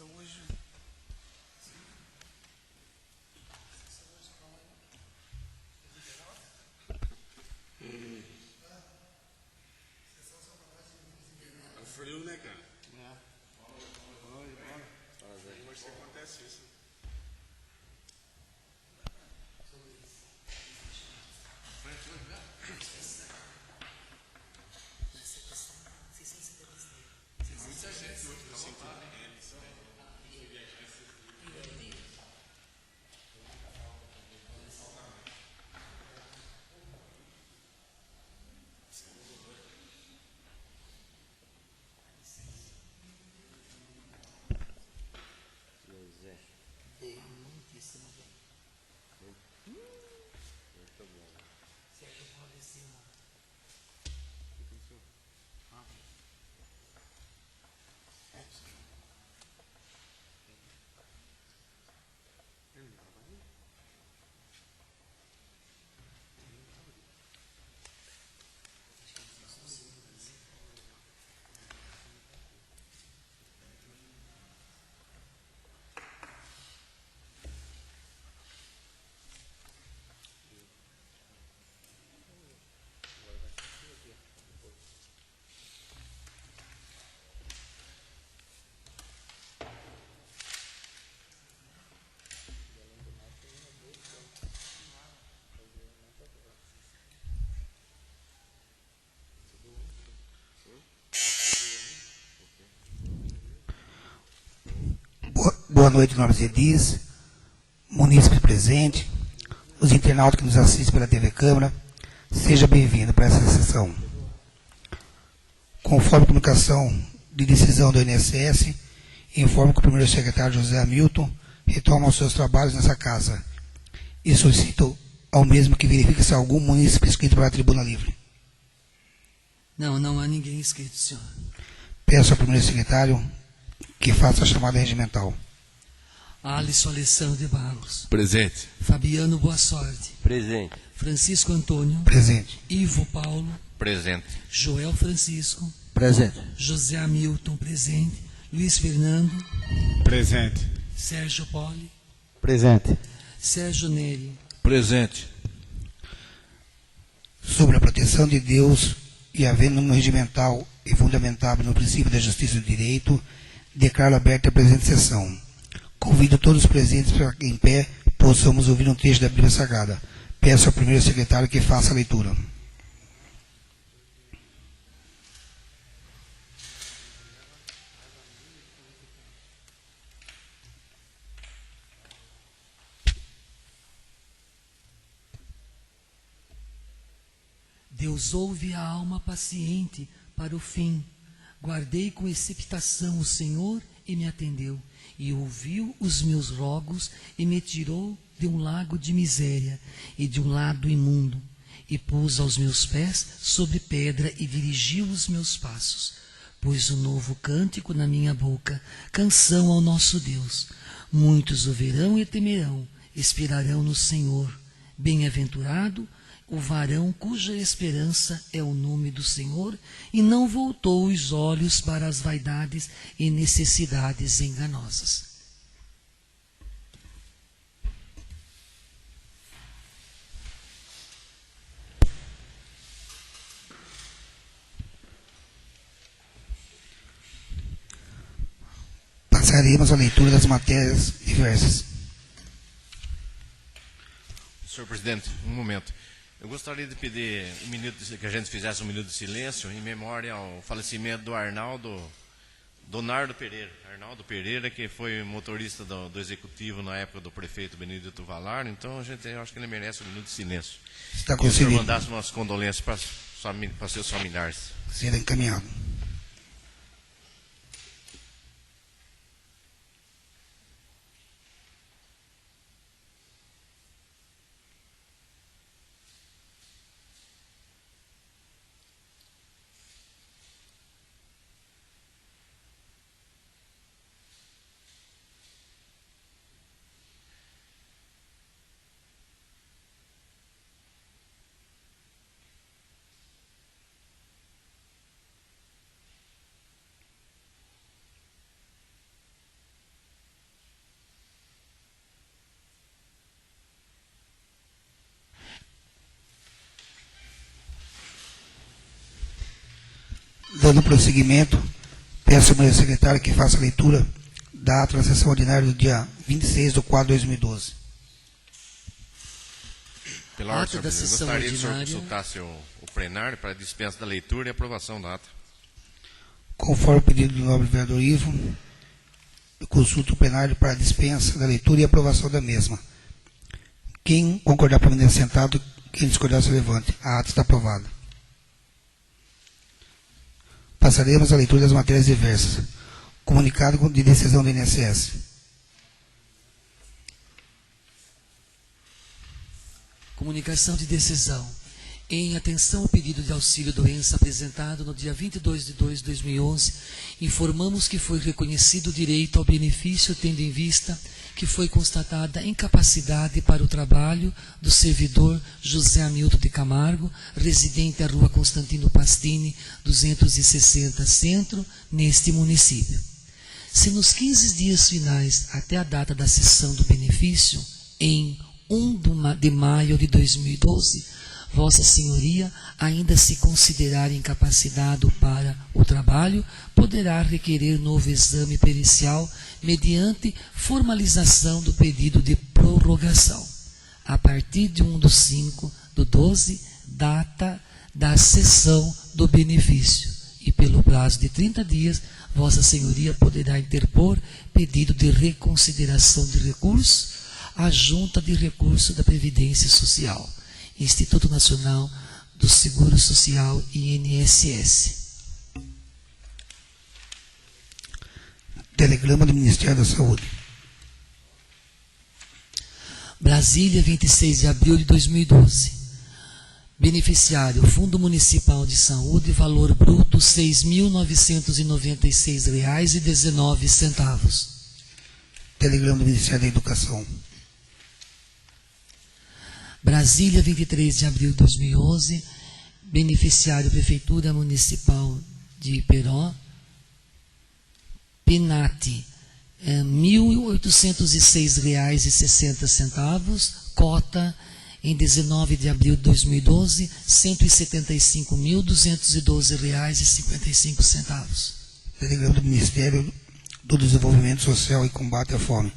hoje. É frio, né, cara? É. Bora. Hoje acontece isso. Muita gente hoje tá vontade. Boa noite, nobres edis, munícipes presentes, os internautas que nos assistem pela TV Câmara. Seja bem-vindo para essa sessão. Conforme a comunicação de decisão do INSS, informo que o primeiro secretário José Hamilton retoma os seus trabalhos nessa casa e solicito ao mesmo que verifique se há algum munícipe inscrito para a tribuna livre. Não há ninguém inscrito, senhor. Peço ao primeiro secretário que faça a chamada regimental. Alisson Alessandro de Barros. Presente. Fabiano Boa Sorte. Presente. Francisco Antônio. Presente. Ivo Paulo. Presente. Joel Francisco. Presente. José Hamilton, presente. Luiz Fernando. Presente. Sérgio Poli. Presente. Sérgio Neri. Presente. Sobre a proteção de Deus e havendo no regimental e fundamentável no princípio da justiça e do direito, declaro aberta a presente sessão. Convido todos os presentes para que em pé possamos ouvir um trecho da Bíblia Sagrada. Peço ao primeiro secretário que faça a leitura. Deus ouve a alma paciente para o fim. Guardei com expectação o Senhor e me atendeu, e ouviu os meus rogos e me tirou de um lago de miséria e de um lado imundo, e pôs aos meus pés sobre pedra e dirigiu os meus passos. Pôs um novo cântico na minha boca, canção ao nosso Deus. Muitos o verão e temerão, esperarão no Senhor. Bem-aventurado o varão cuja esperança é o nome do Senhor, e não voltou os olhos para as vaidades e necessidades enganosas. Passaremos a leitura das matérias diversas. Senhor presidente, um momento. Eu gostaria de pedir que a gente fizesse um minuto de silêncio em memória ao falecimento do Donardo Pereira. Arnaldo Pereira, que foi motorista do executivo na época do prefeito Benedito Valar. Então, eu acho que ele merece um minuto de silêncio. Está E o senhor concedido. mandasse umas condolências para seus familiares. Será encaminhado. Dando prosseguimento, peço ao meu secretário que faça a leitura da ata da sessão ordinária do dia 26/4/2012. Pela ordem, Ata senhor da presidente, sessão gostaria que o senhor ordinária. consultasse o plenário para a dispensa da leitura e aprovação da ata. Conforme o pedido do nobre vereador Ivo, eu consulto o plenário para a dispensa da leitura e aprovação da mesma. Quem concordar, permaneça sentado. Quem discordar, se levante. A ata está aprovada. Passaremos à leitura das matérias diversas. Comunicado de decisão do INSS. Comunicação de decisão. Em atenção ao pedido de auxílio-doença apresentado no dia 22/2/2011, informamos que foi reconhecido o direito ao benefício, tendo em vista que foi constatada incapacidade para o trabalho do servidor José Hamilton de Camargo, residente à Rua Constantino Pastini, 260 Centro, neste município. Se nos 15 dias finais até a data da cessão do benefício, em 1 de maio de 2012, Vossa Senhoria ainda se considerar incapacitado para o trabalho, poderá requerer novo exame pericial mediante formalização do pedido de prorrogação. A partir de 1/5/12, data da cessão do benefício, e pelo prazo de 30 dias, Vossa Senhoria poderá interpor pedido de reconsideração de recurso à Junta de Recurso da Previdência Social, Instituto Nacional do Seguro Social, INSS. Telegrama do Ministério da Saúde. Brasília, 26 de abril de 2012. Beneficiário, Fundo Municipal de Saúde, valor bruto R$ 6.996,19. Telegrama do Ministério da Educação. Brasília, 23 de abril de 2011. Beneficiário, Prefeitura Municipal de Iperó, PENAT, R$ 1.806,60. Cota, em 19 de abril de 2012, R$ 175.212,55. Telegrama do Ministério do Desenvolvimento Social e Combate à Fome.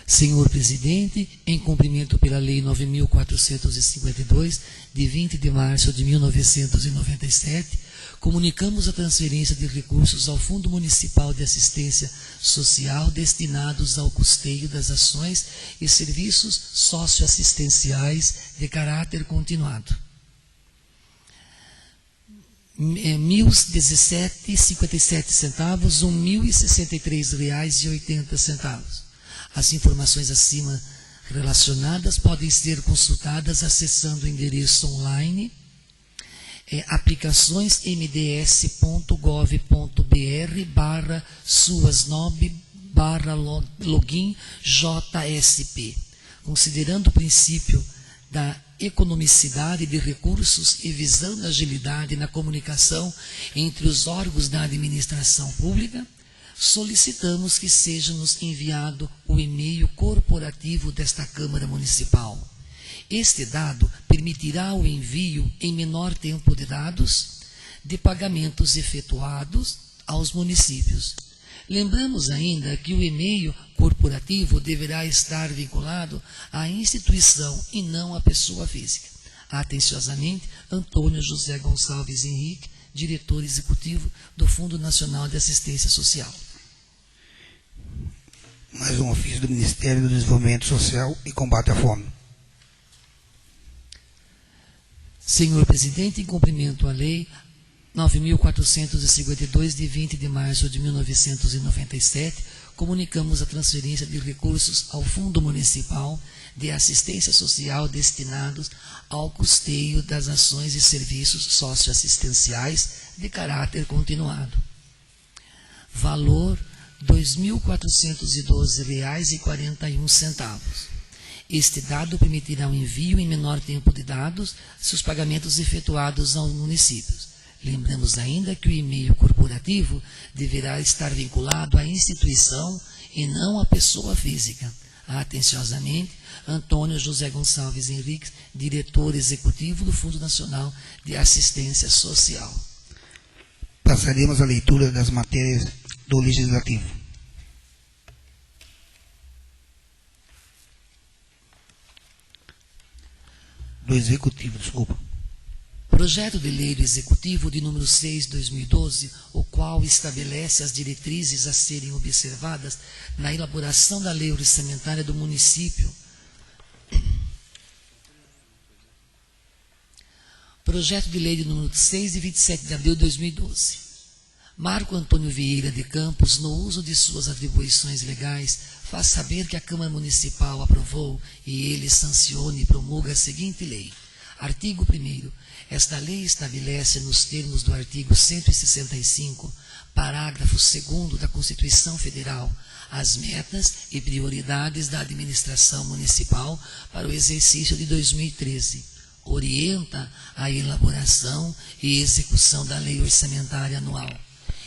Senhor Presidente, em cumprimento pela Lei 9.452, de 20 de março de 1997, comunicamos a transferência de recursos ao Fundo Municipal de Assistência Social destinados ao custeio das ações e serviços socioassistenciais de caráter continuado. R$ 1.017,57, R$ 1.063,80. As informações acima relacionadas podem ser consultadas acessando o endereço online aplicações.mds.gov.br/suasnob/login JSP. Considerando o princípio da economicidade de recursos e visando a agilidade na comunicação entre os órgãos da administração pública, solicitamos que seja-nos enviado o e-mail corporativo desta Câmara Municipal. Este dado permitirá o envio em menor tempo de dados de pagamentos efetuados aos municípios. Lembramos ainda que o e-mail corporativo deverá estar vinculado à instituição e não à pessoa física. Atenciosamente, Antônio José Gonçalves Henrique, diretor executivo do Fundo Nacional de Assistência Social. Mais um ofício do Ministério do Desenvolvimento Social e Combate à Fome. Senhor Presidente, em cumprimento à Lei 9.452, de 20 de março de 1997, comunicamos a transferência de recursos ao Fundo Municipal de Assistência Social destinados ao custeio das ações e serviços socioassistenciais de caráter continuado. Valor R$ 2.412,41. Este dado permitirá o envio em menor tempo de dados se os pagamentos efetuados aos municípios. Lembramos ainda que o e-mail corporativo deverá estar vinculado à instituição e não à pessoa física. Atenciosamente, Antônio José Gonçalves Henriques, diretor executivo do Fundo Nacional de Assistência Social. Passaremos à leitura das matérias do Legislativo. Do Executivo, desculpa. Projeto de Lei do Executivo de número 6/2012, o qual estabelece as diretrizes a serem observadas na elaboração da lei orçamentária do município. Projeto de Lei de número 6 de 27 de abril de 2012. Marco Antônio Vieira de Campos, no uso de suas atribuições legais, faz saber que a Câmara Municipal aprovou e ele sancione e promulga a seguinte lei. Artigo 1º. Esta lei estabelece, nos termos do artigo 165, parágrafo 2º da Constituição Federal, as metas e prioridades da administração municipal para o exercício de 2013. Orienta a elaboração e execução da lei orçamentária anual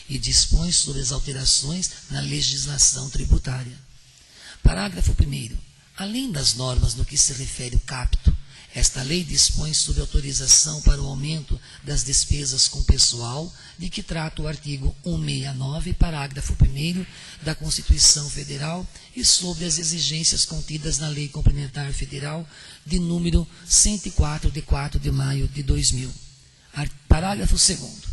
e dispõe sobre as alterações na legislação tributária. Parágrafo 1º. Além das normas no que se refere o capto, esta lei dispõe sobre autorização para o aumento das despesas com pessoal, de que trata o artigo 169, parágrafo 1º da Constituição Federal, e sobre as exigências contidas na Lei Complementar Federal de número 104, de 4 de maio de 2000. Parágrafo 2º.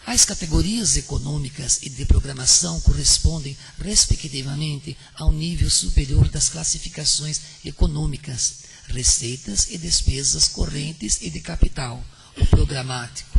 As categorias econômicas e de programação correspondem, respectivamente, ao nível superior das classificações econômicas, receitas e despesas correntes e de capital, o programático.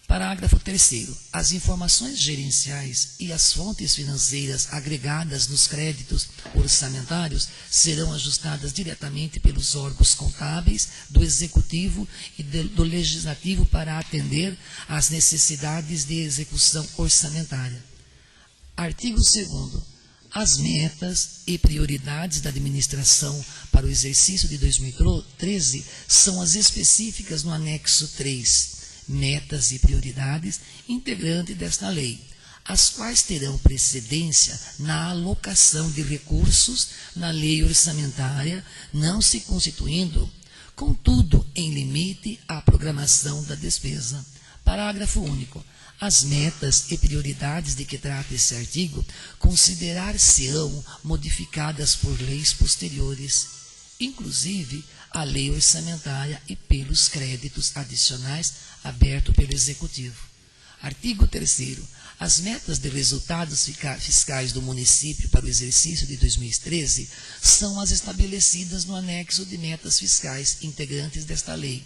Parágrafo 3º. As informações gerenciais e as fontes financeiras agregadas nos créditos orçamentários serão ajustadas diretamente pelos órgãos contábeis do Executivo e do Legislativo para atender às necessidades de execução orçamentária. Artigo 2º. As metas e prioridades da administração para o exercício de 2013 são as específicas no anexo 3, metas e prioridades integrantes desta lei, as quais terão precedência na alocação de recursos na lei orçamentária, não se constituindo, contudo, em limite à programação da despesa. Parágrafo único. As metas e prioridades de que trata esse artigo considerar-se-ão modificadas por leis posteriores, inclusive a lei orçamentária e pelos créditos adicionais abertos pelo Executivo. Artigo 3º. As metas de resultados fiscais do município para o exercício de 2013 são as estabelecidas no anexo de metas fiscais integrantes desta lei,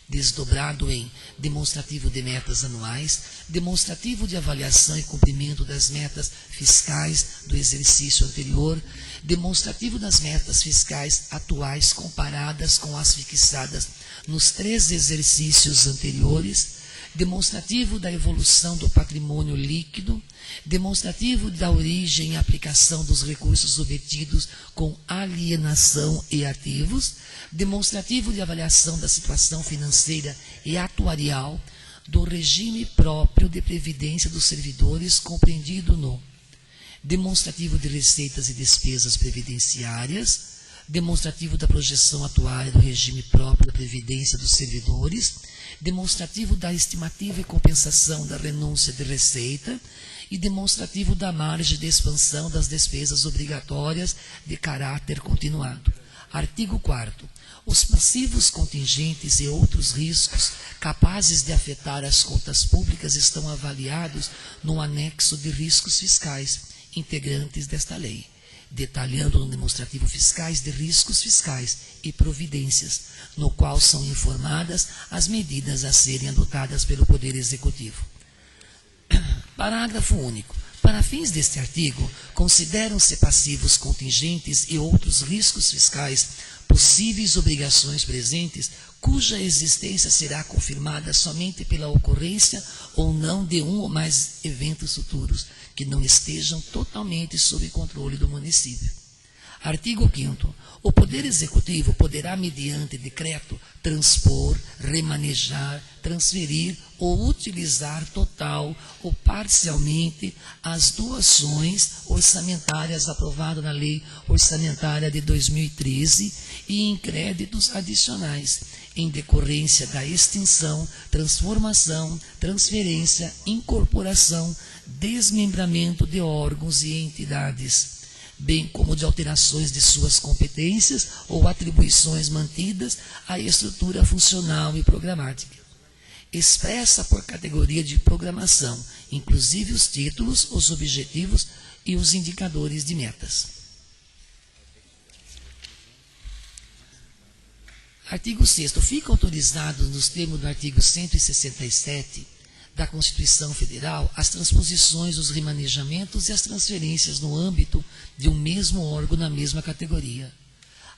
desdobrado em demonstrativo de metas anuais, demonstrativo de avaliação e cumprimento das metas fiscais do exercício anterior, demonstrativo das metas fiscais atuais comparadas com as fixadas nos 3 exercícios anteriores, demonstrativo da evolução do patrimônio líquido, demonstrativo da origem e aplicação dos recursos obtidos com alienação e ativos, demonstrativo de avaliação da situação financeira e atuarial do regime próprio de previdência dos servidores compreendido no demonstrativo de receitas e despesas previdenciárias, demonstrativo da projeção atuária do regime próprio da previdência dos servidores, demonstrativo da estimativa e compensação da renúncia de receita e demonstrativo da margem de expansão das despesas obrigatórias de caráter continuado. Artigo 4º. Os passivos contingentes e outros riscos capazes de afetar as contas públicas estão avaliados no anexo de riscos fiscais integrantes desta lei, detalhando no demonstrativo fiscais de riscos fiscais e providências, no qual são informadas as medidas a serem adotadas pelo Poder Executivo. Parágrafo único. Para fins deste artigo, consideram-se passivos contingentes e outros riscos fiscais possíveis obrigações presentes cuja existência será confirmada somente pela ocorrência ou não de um ou mais eventos futuros que não estejam totalmente sob controle do município. Artigo 5º. O Poder Executivo poderá, mediante decreto, transpor, remanejar, transferir ou utilizar total ou parcialmente as doações orçamentárias aprovadas na Lei Orçamentária de 2013 e em créditos adicionais, em decorrência da extinção, transformação, transferência, incorporação, desmembramento de órgãos e entidades, bem como de alterações de suas competências ou atribuições mantidas à estrutura funcional e programática. Expressa por categoria de programação, inclusive os títulos, os objetivos e os indicadores de metas. Artigo 6º. Fica autorizado, nos termos do artigo 167 da Constituição Federal, as transposições, os remanejamentos e as transferências no âmbito de um mesmo órgão na mesma categoria.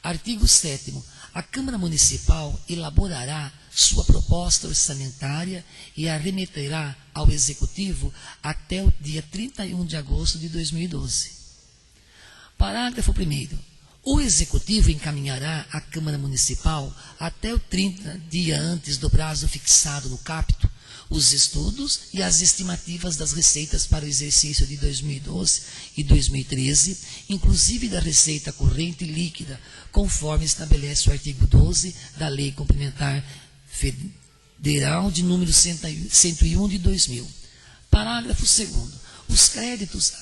Artigo 7º. A Câmara Municipal elaborará sua proposta orçamentária e a remeterá ao Executivo até o dia 31 de agosto de 2012. Parágrafo 1º. O Executivo encaminhará à Câmara Municipal, até o 30 dia antes do prazo fixado no capto, os estudos e as estimativas das receitas para o exercício de 2012 e 2013, inclusive da receita corrente líquida, conforme estabelece o artigo 12 da Lei Complementar Federal de número 101 de 2000. Parágrafo 2º. Os créditos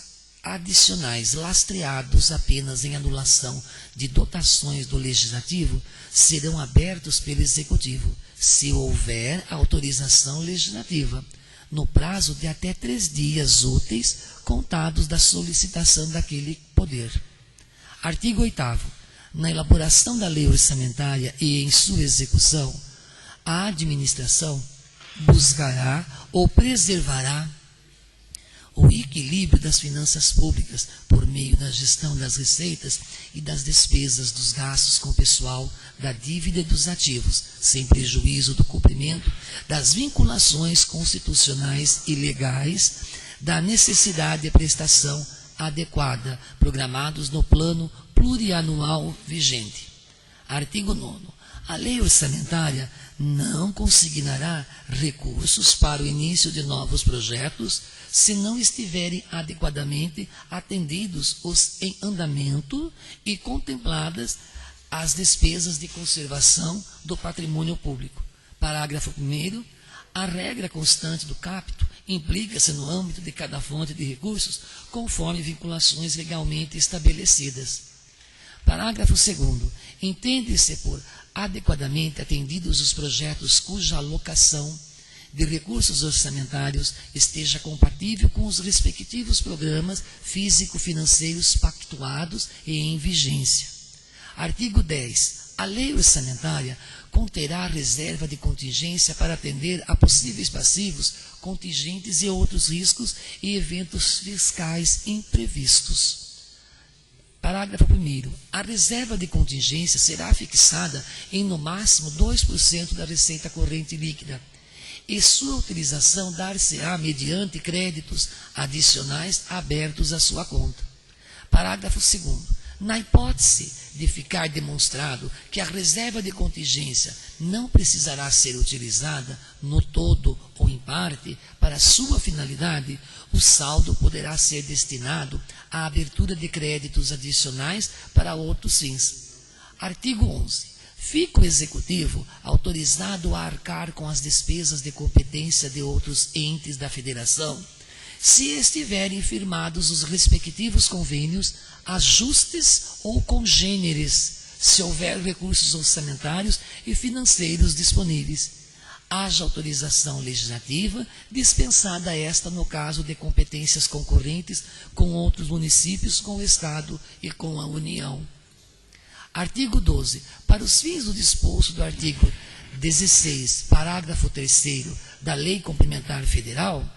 adicionais lastreados apenas em anulação de dotações do Legislativo serão abertos pelo Executivo, se houver autorização legislativa, no prazo de até 3 dias úteis contados da solicitação daquele poder. Artigo 8º. Na elaboração da lei orçamentária e em sua execução, a administração buscará ou preservará o equilíbrio das finanças públicas por meio da gestão das receitas e das despesas dos gastos com o pessoal, da dívida e dos ativos, sem prejuízo do cumprimento das vinculações constitucionais e legais, da necessidade de prestação adequada, programados no plano plurianual vigente. Artigo 9º. A lei orçamentária não consignará recursos para o início de novos projetos se não estiverem adequadamente atendidos os em andamento e contempladas as despesas de conservação do patrimônio público. Parágrafo 1º. A regra constante do capto implica-se no âmbito de cada fonte de recursos, conforme vinculações legalmente estabelecidas. Parágrafo 2º. Entende-se por adequadamente atendidos os projetos cuja alocação de recursos orçamentários esteja compatível com os respectivos programas físico-financeiros pactuados e em vigência. Artigo 10. A lei orçamentária conterá reserva de contingência para atender a possíveis passivos, contingentes e outros riscos e eventos fiscais imprevistos. Parágrafo 1º. A reserva de contingência será fixada em no máximo 2% da receita corrente líquida, e sua utilização dar-se-á mediante créditos adicionais abertos à sua conta. Parágrafo 2º. Na hipótese de ficar demonstrado que a reserva de contingência não precisará ser utilizada no todo ou em parte para sua finalidade, o saldo poderá ser destinado à abertura de créditos adicionais para outros fins. Artigo 11. Fica o Executivo autorizado a arcar com as despesas de competência de outros entes da Federação, se estiverem firmados os respectivos convênios, ajustes ou congêneres, se houver recursos orçamentários e financeiros disponíveis. Haja autorização legislativa, dispensada esta no caso de competências concorrentes com outros municípios, com o Estado e com a União. Artigo 12. Para os fins do disposto do artigo 16, parágrafo 3º da Lei Complementar Federal,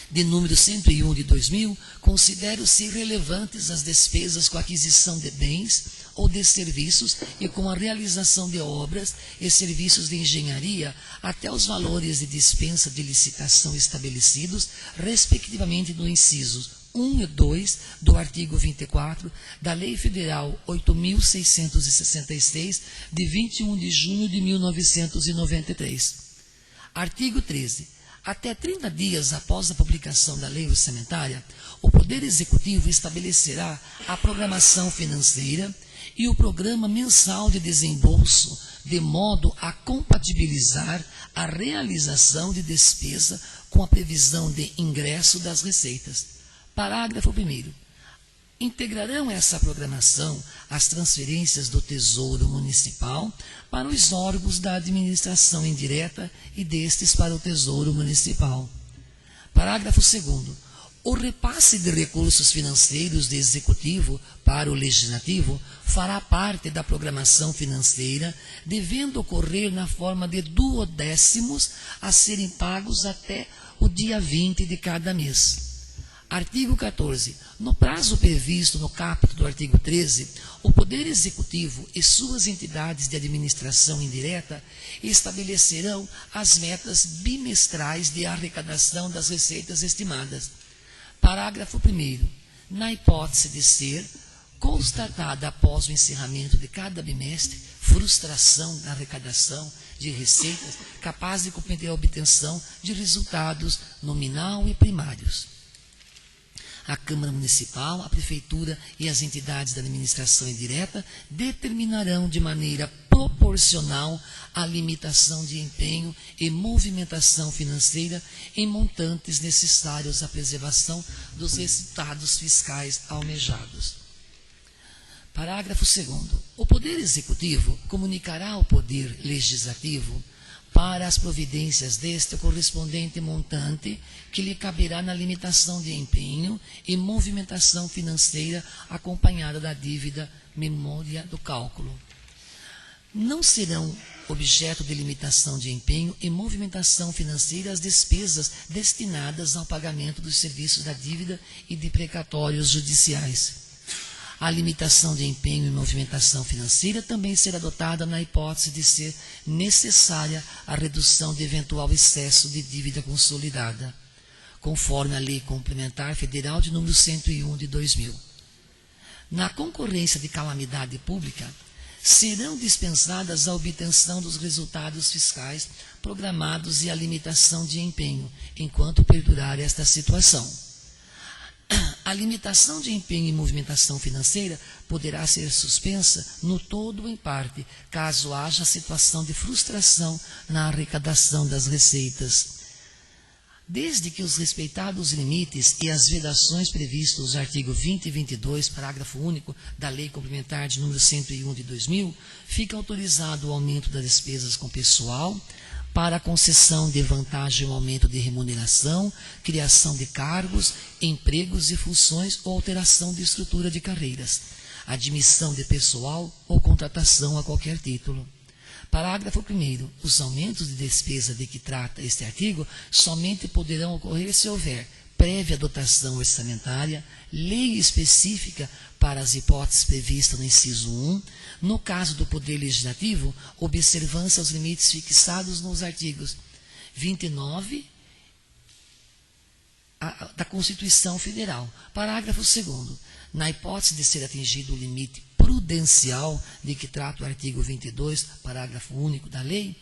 de número 101 de 2000, considero-se irrelevantes as despesas com a aquisição de bens ou de serviços e com a realização de obras e serviços de engenharia até os valores de dispensa de licitação estabelecidos, respectivamente no inciso 1 e 2 do artigo 24 da Lei Federal 8.666, de 21 de junho de 1993. Artigo 13. Até 30 dias após a publicação da lei orçamentária, o Poder Executivo estabelecerá a programação financeira e o programa mensal de desembolso, de modo a compatibilizar a realização de despesa com a previsão de ingresso das receitas. Parágrafo 1º. Integrarão essa programação as transferências do Tesouro Municipal para os órgãos da administração indireta e destes para o Tesouro Municipal. Parágrafo 2º. O repasse de recursos financeiros do Executivo para o Legislativo fará parte da programação financeira, devendo ocorrer na forma de duodécimos a serem pagos até o dia 20 de cada mês. Artigo 14. No prazo previsto no caput do artigo 13, o Poder Executivo e suas entidades de administração indireta estabelecerão as metas bimestrais de arrecadação das receitas estimadas. Parágrafo 1º. Na hipótese de ser constatada após o encerramento de cada bimestre frustração na arrecadação de receitas capaz de comprometer a obtenção de resultados nominal e primários. A Câmara Municipal, a Prefeitura e as entidades da administração indireta determinarão de maneira proporcional a limitação de empenho e movimentação financeira em montantes necessários à preservação dos resultados fiscais almejados. Parágrafo 2º. O Poder Executivo comunicará ao Poder Legislativo para as providências deste o correspondente montante que lhe caberá na limitação de empenho e movimentação financeira acompanhada da dívida memória do cálculo. Não serão objeto de limitação de empenho e movimentação financeira as despesas destinadas ao pagamento dos serviços da dívida e de precatórios judiciais. A limitação de empenho e movimentação financeira também será adotada na hipótese de ser necessária a redução de eventual excesso de dívida consolidada, conforme a Lei Complementar Federal de número 101 de 2000. Na concorrência de calamidade pública, serão dispensadas a obtenção dos resultados fiscais programados e a limitação de empenho, enquanto perdurar esta situação. A limitação de empenho e movimentação financeira poderá ser suspensa no todo ou em parte, caso haja situação de frustração na arrecadação das receitas. Desde que os respeitados limites e as vedações previstos no artigo 20 e 22, parágrafo único da Lei Complementar de número 101 de 2000, fica autorizado o aumento das despesas com pessoal, para a concessão de vantagem ou aumento de remuneração, criação de cargos, empregos e funções ou alteração de estrutura de carreiras, admissão de pessoal ou contratação a qualquer título. Parágrafo 1º. Os aumentos de despesa de que trata este artigo somente poderão ocorrer se houver prévia dotação orçamentária, lei específica para as hipóteses previstas no inciso 1, no caso do Poder Legislativo, observância aos limites fixados nos artigos 29 da Constituição Federal. Parágrafo 2º. Na hipótese de ser atingido o limite prudencial de que trata o artigo 22, parágrafo único da Lei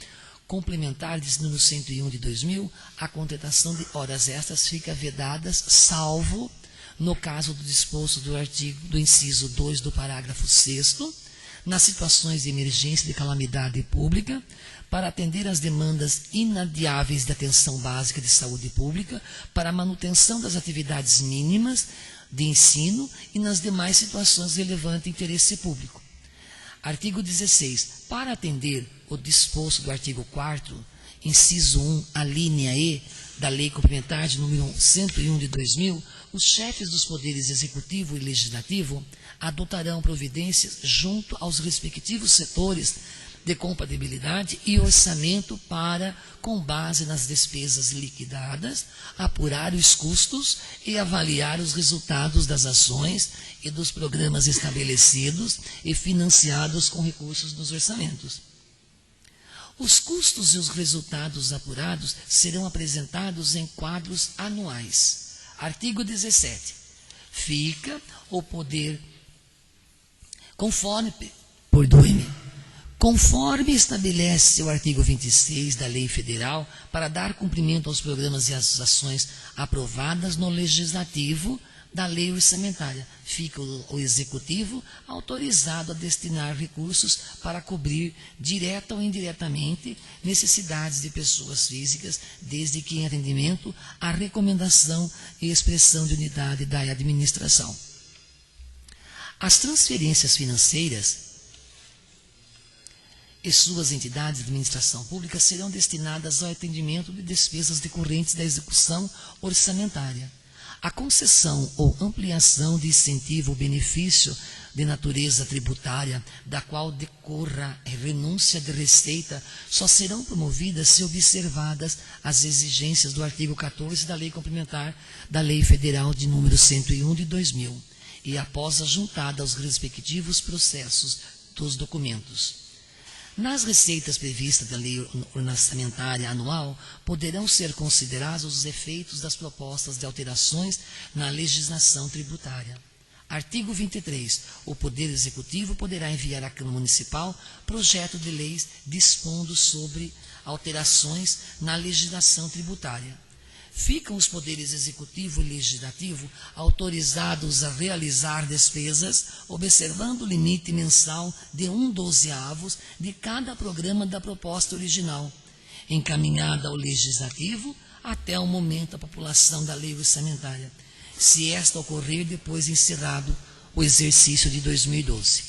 Complementar de número 101 de 2000, a contratação de horas extras fica vedada, salvo no caso do disposto do artigo do inciso 2 do parágrafo 6º, nas situações de emergência e de calamidade pública, para atender às demandas inadiáveis de atenção básica de saúde pública, para a manutenção das atividades mínimas de ensino e nas demais situações relevantes de interesse público. Artigo 16. Para atender o disposto do artigo 4º, inciso 1, a linha E da Lei Complementar de número 101 de 2000, os chefes dos poderes executivo e legislativo adotarão providências junto aos respectivos setores de compatibilidade e orçamento para, com base nas despesas liquidadas, apurar os custos e avaliar os resultados das ações e dos programas estabelecidos e financiados com recursos dos orçamentos. Os custos e os resultados apurados serão apresentados em quadros anuais. Artigo 17. Fica o poder, conforme Conforme estabelece o artigo 26 da Lei Federal, para dar cumprimento aos programas e às ações aprovadas no Legislativo da Lei Orçamentária, fica o Executivo autorizado a destinar recursos para cobrir, direta ou indiretamente, necessidades de pessoas físicas, desde que em atendimento à recomendação e expressão de unidade da administração. As transferências financeiras e suas entidades de administração pública serão destinadas ao atendimento de despesas decorrentes da execução orçamentária. A concessão ou ampliação de incentivo ou benefício de natureza tributária, da qual decorra renúncia de receita, só serão promovidas se observadas as exigências do artigo 14 da Lei Complementar da Lei Federal de número 101 de 2000, e após a juntada aos respectivos processos dos documentos. Nas receitas previstas da Lei Orçamentária Anual, poderão ser considerados os efeitos das propostas de alterações na legislação tributária. Artigo 23. O Poder Executivo poderá enviar à Câmara Municipal projeto de leis dispondo sobre alterações na legislação tributária. Ficam os poderes executivo e legislativo autorizados a realizar despesas, observando o limite mensal de 1/12 de cada programa da proposta original, encaminhada ao legislativo até o momento da população da lei orçamentária, se esta ocorrer depois de encerrado o exercício de 2012.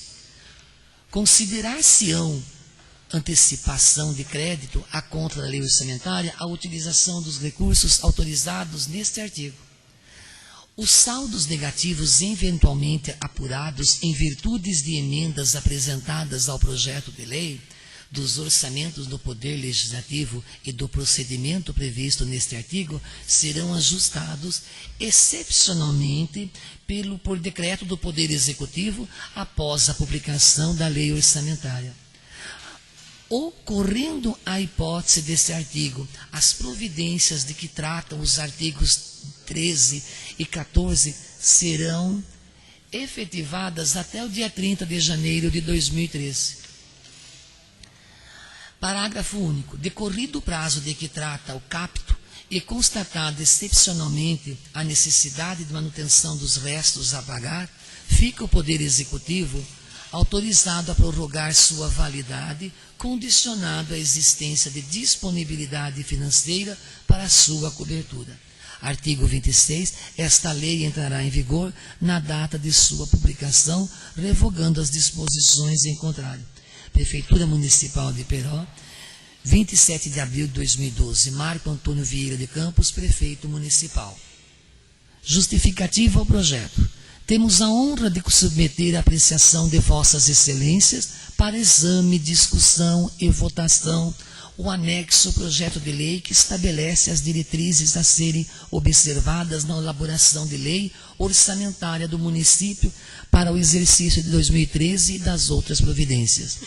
Considerar-se-ão antecipação de crédito à conta da lei orçamentária a utilização dos recursos autorizados neste artigo. Os saldos negativos eventualmente apurados em virtude de emendas apresentadas ao projeto de lei, dos orçamentos do Poder Legislativo e do procedimento previsto neste artigo serão ajustados excepcionalmente por decreto do Poder Executivo após a publicação da lei orçamentária. Ocorrendo a hipótese desse artigo, as providências de que tratam os artigos 13 e 14 serão efetivadas até o dia 30 de janeiro de 2013. Parágrafo único. Decorrido o prazo de que trata o capto e constatada excepcionalmente a necessidade de manutenção dos restos a pagar, fica o Poder Executivo autorizado a prorrogar sua validade, condicionado à existência de disponibilidade financeira para sua cobertura. Artigo 26. Esta lei entrará em vigor na data de sua publicação, revogando as disposições em contrário. Prefeitura Municipal de Peró, 27 de abril de 2012. Marco Antônio Vieira de Campos, Prefeito Municipal. Justificativa ao projeto. Temos a honra de submeter à apreciação de Vossas Excelências para exame, discussão e votação o anexo ao projeto de lei que estabelece as diretrizes a serem observadas na elaboração de lei orçamentária do município para o exercício de 2013 e das outras providências.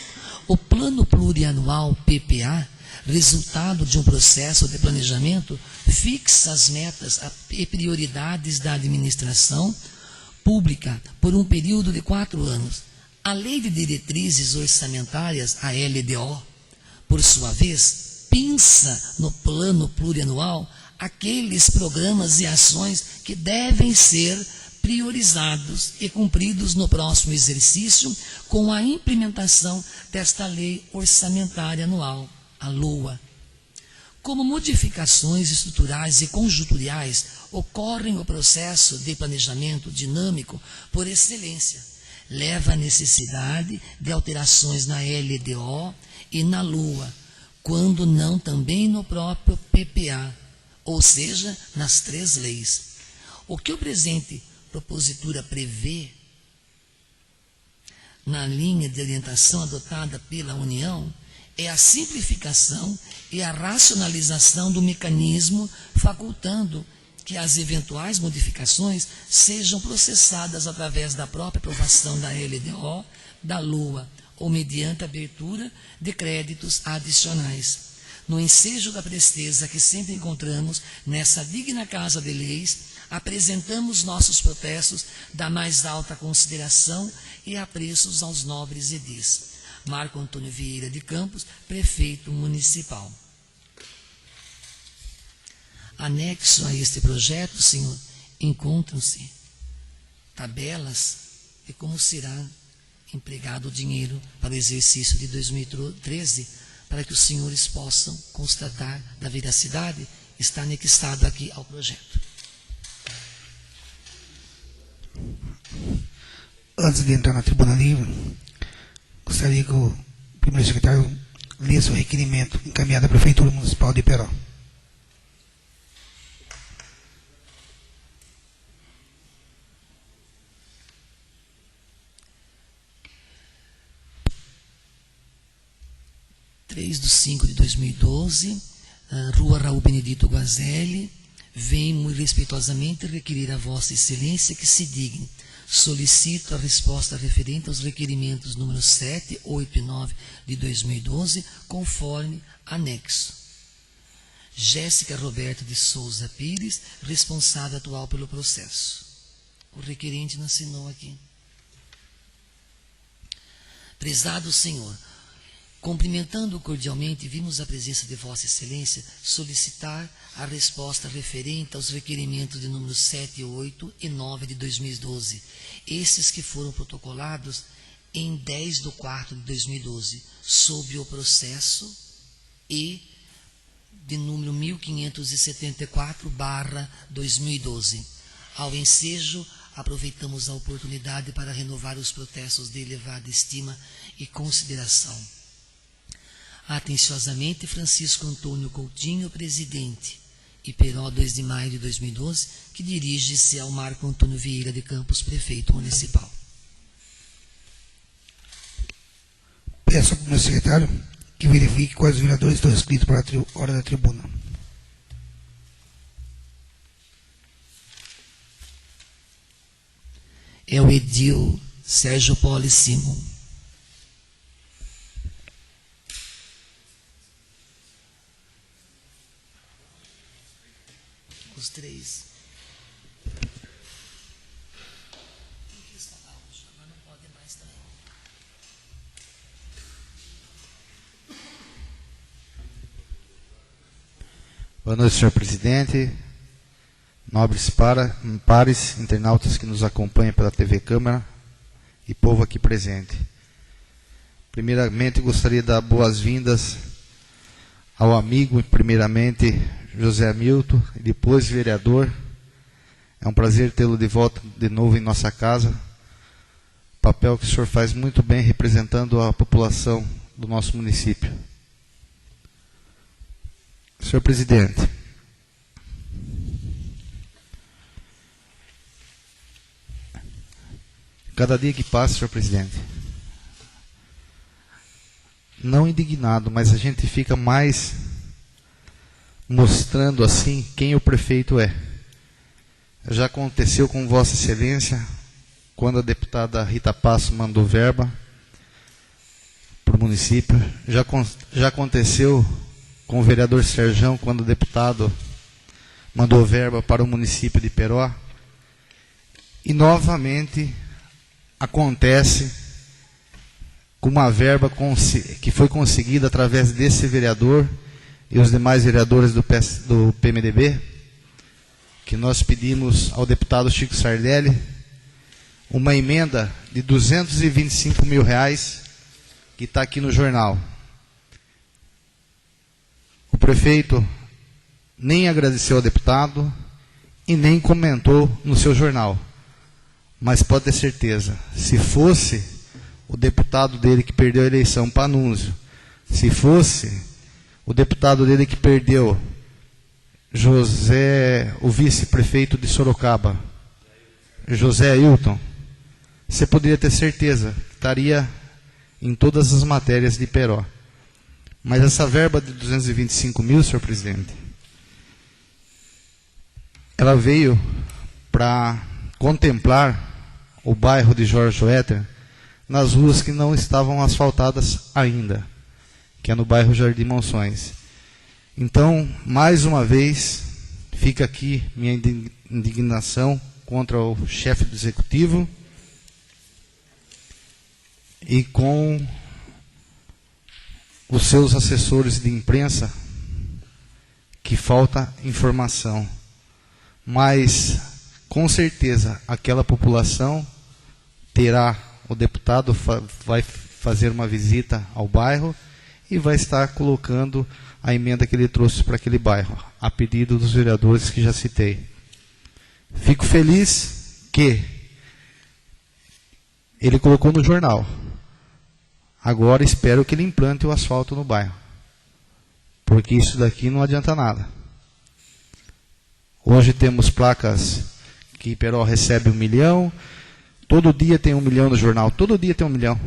O Plano Plurianual PPA, resultado de um processo de planejamento, fixa as metas e prioridades da administração pública por um período de 4 anos. A Lei de Diretrizes Orçamentárias, a LDO, por sua vez, pinça no plano plurianual aqueles programas e ações que devem ser priorizados e cumpridos no próximo exercício com a implementação desta Lei Orçamentária Anual, a LOA. Como modificações estruturais e conjunturais ocorrem o processo de planejamento dinâmico por excelência, leva à necessidade de alterações na LDO e na LOA, quando não também no próprio PPA, ou seja, nas 3 leis. O que o presente propositura prevê, na linha de orientação adotada pela União, é a simplificação e a racionalização do mecanismo, facultando que as eventuais modificações sejam processadas através da própria aprovação da LDO, da LOA, ou mediante abertura de créditos adicionais. No ensejo da presteza que sempre encontramos nessa digna Casa de Leis, apresentamos nossos protestos da mais alta consideração e apreços aos nobres edis. Marco Antônio Vieira de Campos, prefeito municipal. Anexo a este projeto, senhor, encontram-se tabelas de como será empregado o dinheiro para o exercício de 2013, para que os senhores possam constatar da veracidade. Está anexado aqui ao projeto. Antes de entrar na tribuna livre, gostaria que o primeiro secretário lesse o requerimento encaminhado à Prefeitura Municipal de Iperó. de 5 de 2012, Rua Raul Benedito Guazelli, vem muito respeitosamente requerer a Vossa Excelência que se digne. Solicito a resposta referente aos requerimentos números 7, 8 e 9 de 2012, conforme anexo. Jéssica Roberto de Souza Pires, responsável atual pelo processo. O requerente não assinou aqui. Prezado senhor, cumprimentando cordialmente, vimos a presença de Vossa Excelência solicitar a resposta referente aos requerimentos de números 7, 8 e 9 de 2012, esses que foram protocolados em 10/4 de 2012, sob o processo E de número 1574/2012. Ao ensejo, aproveitamos a oportunidade para renovar os protestos de elevada estima e consideração. Atenciosamente, Francisco Antônio Coutinho, presidente, Iperó, 2 de maio de 2012, que dirige-se ao Marco Antônio Vieira de Campos, prefeito municipal. Peço ao meu secretário que verifique quais vereadores estão inscritos para a hora da tribuna. É o edil Sérgio Poli Simon. Os três. Agora não pode mais também. Boa noite, senhor presidente, nobres pares, internautas que nos acompanham pela TV Câmara e povo aqui presente. Primeiramente, gostaria de dar boas-vindas ao amigo, primeiramente, José Hamilton, e depois vereador. É um prazer tê-lo de volta de novo em nossa casa. Papel que o senhor faz muito bem representando a população do nosso município. Senhor presidente, cada dia que passa, senhor presidente, não indignado, mas a gente fica mais mostrando assim quem o prefeito é. Já aconteceu com Vossa Excelência, quando a deputada Rita Passo mandou verba para o município. Já aconteceu com o vereador Serjão, quando o deputado mandou verba para o município de Iperó. E novamente acontece com uma verba que foi conseguida através desse vereador e os demais vereadores do PMDB, que nós pedimos ao deputado Chico Sardelli uma emenda de R$225 mil, que está aqui no jornal. O prefeito nem agradeceu ao deputado e nem comentou no seu jornal. Mas pode ter certeza, se fosse o deputado dele que perdeu a eleição, Panunzio, se fosse o deputado dele que perdeu, o vice-prefeito de Sorocaba, José Ailton, você poderia ter certeza que estaria em todas as matérias de Iperó. Mas essa verba de 225 mil, senhor presidente, ela veio para contemplar o bairro de Jorge Wetter nas ruas que não estavam asfaltadas ainda, que é no bairro Jardim Monções. Então, mais uma vez, fica aqui minha indignação contra o chefe do executivo e com os seus assessores de imprensa que falta informação. Mas, com certeza, aquela população terá, o deputado vai fazer uma visita ao bairro e vai estar colocando a emenda que ele trouxe para aquele bairro, a pedido dos vereadores que já citei. Fico feliz que ele colocou no jornal. Agora espero que ele implante o asfalto no bairro, porque isso daqui não adianta nada. Hoje temos placas que Iperó recebe 1 milhão, todo dia tem 1 milhão no jornal, todo dia tem 1 milhão.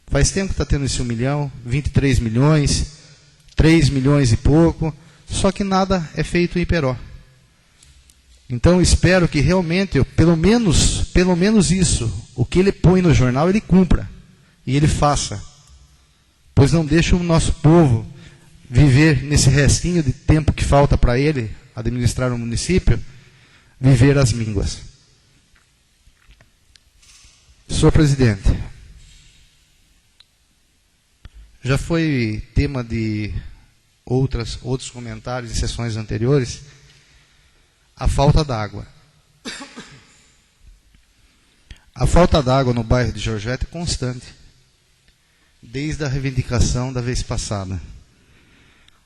Faz tempo que está tendo esse 1 milhão, 23 milhões, 3 milhões e pouco, só que nada é feito em Iperó. Então espero que realmente, pelo menos isso, o que ele põe no jornal, ele cumpra. E ele faça. Pois não deixa o nosso povo viver nesse restinho de tempo que falta para ele administrar o município, viver às mínguas. Senhor presidente, já foi tema de outros comentários em sessões anteriores, a falta d'água. A falta d'água no bairro de Georgette é constante, desde a reivindicação da vez passada.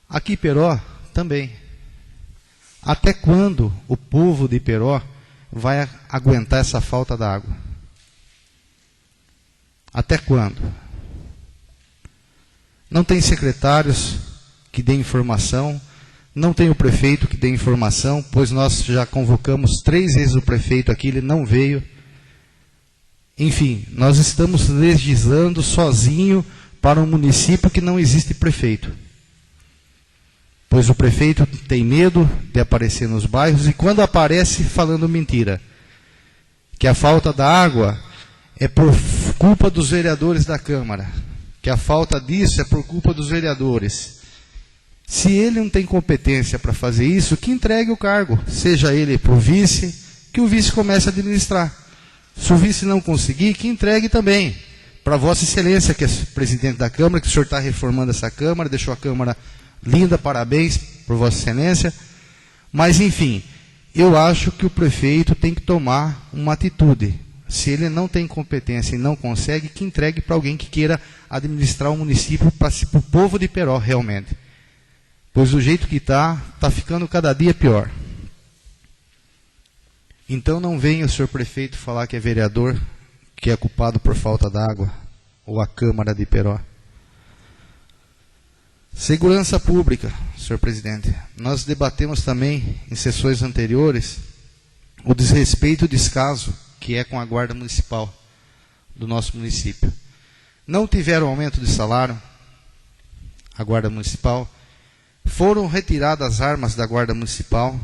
Aqui em Iperó também. Até quando o povo de Iperó vai aguentar essa falta d'água? Até quando? Não tem secretários que dêem informação, não tem o prefeito que dê informação, pois nós já convocamos 3 vezes o prefeito aqui, ele não veio. Enfim, nós estamos legislando sozinho para um município que não existe prefeito. Pois o prefeito tem medo de aparecer nos bairros e quando aparece falando mentira. Que a falta da água é por culpa dos vereadores da Câmara. Que a falta disso é por culpa dos vereadores. Se ele não tem competência para fazer isso, que entregue o cargo. Seja ele para o vice, que o vice comece a administrar. Se o vice não conseguir, que entregue também para Vossa Excelência, que é presidente da Câmara, que o senhor está reformando essa Câmara, deixou a Câmara linda, parabéns por Vossa Excelência. Mas, enfim, eu acho que o prefeito tem que tomar uma atitude. Se ele não tem competência e não consegue, que entregue para alguém que queira administrar o município para o povo de Iperó, realmente. Pois do jeito que está ficando cada dia pior. Então não venha o senhor prefeito falar que é vereador, que é culpado por falta d'água, ou a Câmara de Iperó. Segurança pública, senhor presidente. Nós debatemos também, em sessões anteriores, o desrespeito e descaso que é com a Guarda Municipal do nosso município. Não tiveram aumento de salário, a Guarda Municipal. Foram retiradas as armas da Guarda Municipal.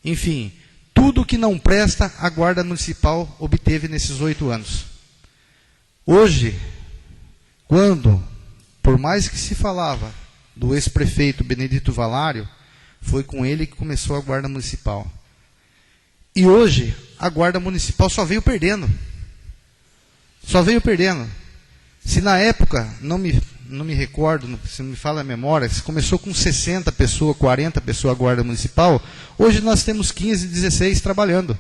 Enfim, tudo que não presta, a Guarda Municipal obteve nesses 8 anos. Hoje, quando, por mais que se falava do ex-prefeito Benedito Valário, foi com ele que começou a Guarda Municipal. E hoje, a Guarda Municipal só veio perdendo. Só veio perdendo. Se na época, não me recordo, se me fala a memória, se começou com 60 pessoas, 40 pessoas a Guarda Municipal, hoje nós temos 15, 16 trabalhando.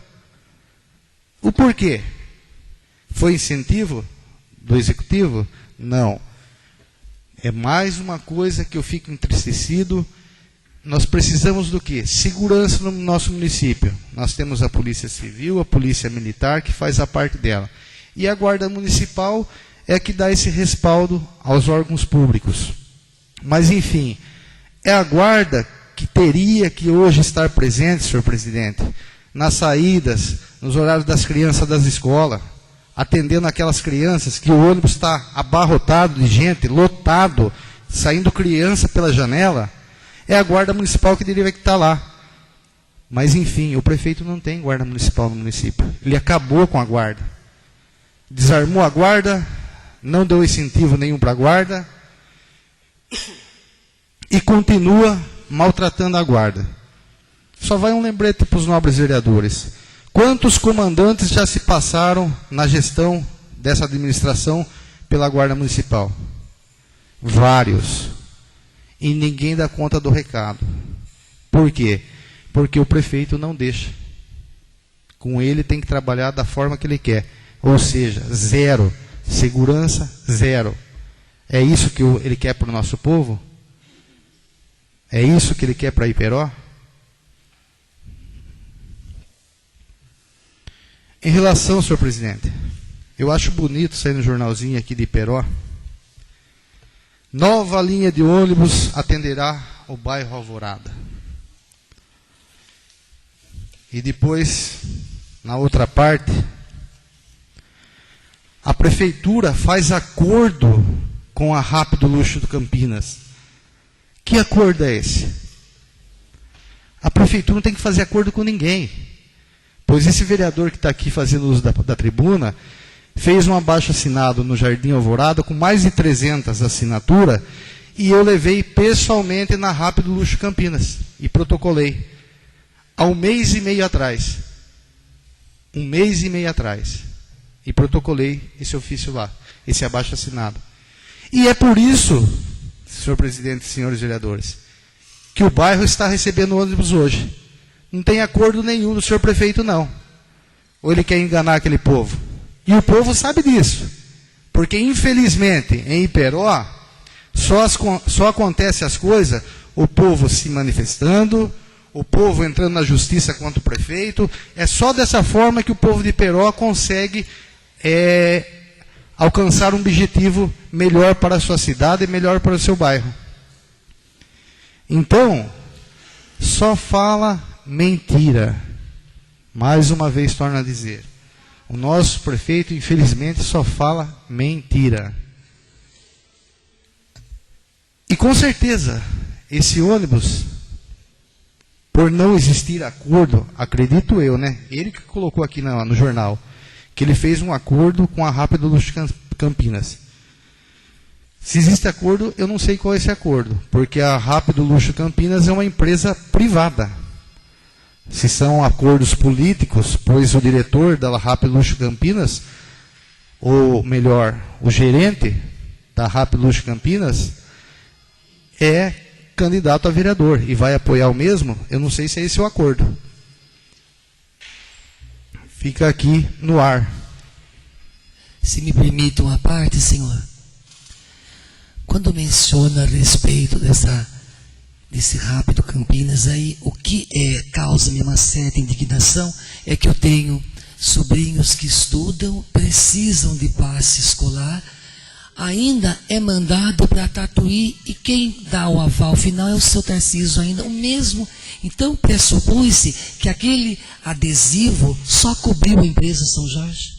O porquê? Foi incentivo do Executivo? Não. É mais uma coisa que eu fico entristecido. Nós precisamos do quê? Segurança no nosso município. Nós temos a Polícia Civil, a Polícia Militar, que faz a parte dela. E a Guarda Municipal é que dá esse respaldo aos órgãos públicos. Mas, enfim, é a Guarda que teria que hoje estar presente, senhor presidente, nas saídas, nos horários das crianças das escolas, atendendo aquelas crianças que o ônibus está abarrotado de gente, lotado, saindo criança pela janela. É a Guarda Municipal que deveria estar lá. Mas, enfim, o prefeito não tem Guarda Municipal no município. Ele acabou com a Guarda. Desarmou a Guarda, não deu incentivo nenhum para a Guarda e continua maltratando a Guarda. Só vai um lembrete para os nobres vereadores. Quantos comandantes já se passaram na gestão dessa administração pela Guarda Municipal? Vários. E ninguém dá conta do recado. Por quê? Porque o prefeito não deixa. Com ele tem que trabalhar da forma que ele quer. Ou seja, zero. Segurança, zero. É isso que ele quer para o nosso povo? É isso que ele quer para Iperó? Em relação, senhor presidente, eu acho bonito sair no jornalzinho aqui de Iperó. Nova linha de ônibus atenderá o bairro Alvorada. E depois, na outra parte, a prefeitura faz acordo com a Rápido Luxo do Campinas. Que acordo é esse? A prefeitura não tem que fazer acordo com ninguém. Pois esse vereador que está aqui fazendo uso da tribuna fez um abaixo-assinado no Jardim Alvorada com mais de 300 assinaturas e eu levei pessoalmente na Rápido Luxo Campinas e protocolei. Há um mês e meio atrás. E protocolei esse ofício lá, esse abaixo-assinado. E é por isso, senhor presidente e senhores vereadores, que o bairro está recebendo ônibus hoje. Não tem acordo nenhum do senhor prefeito, não. Ou ele quer enganar aquele povo? E o povo sabe disso. Porque, infelizmente, em Iperó, só acontece as coisas, o povo se manifestando, o povo entrando na justiça contra o prefeito. É só dessa forma que o povo de Iperó consegue alcançar um objetivo melhor para a sua cidade e melhor para o seu bairro. Então, só fala mentira. Mais uma vez torno a dizer. O nosso prefeito, infelizmente, só fala mentira. E com certeza, esse ônibus, por não existir acordo, acredito eu, né? Ele que colocou aqui no jornal, que ele fez um acordo com a Rápido Luxo Campinas. Se existe acordo, eu não sei qual é esse acordo, porque a Rápido Luxo Campinas é uma empresa privada. Se são acordos políticos, pois o diretor da Rápido Luxo Campinas, ou melhor, o gerente da Rápido Luxo Campinas, é candidato a vereador e vai apoiar o mesmo, eu não sei se é esse o acordo. Fica aqui no ar. Se me permite uma parte, senhor. Quando menciona a respeito desse Rápido Campinas aí, o que causa-me uma certa indignação é que eu tenho sobrinhos que estudam, precisam de passe escolar, ainda é mandado para Tatuí e quem dá o aval final é o seu Tarcísio ainda, o mesmo. Então pressupõe-se que aquele adesivo só cobriu a empresa São Jorge.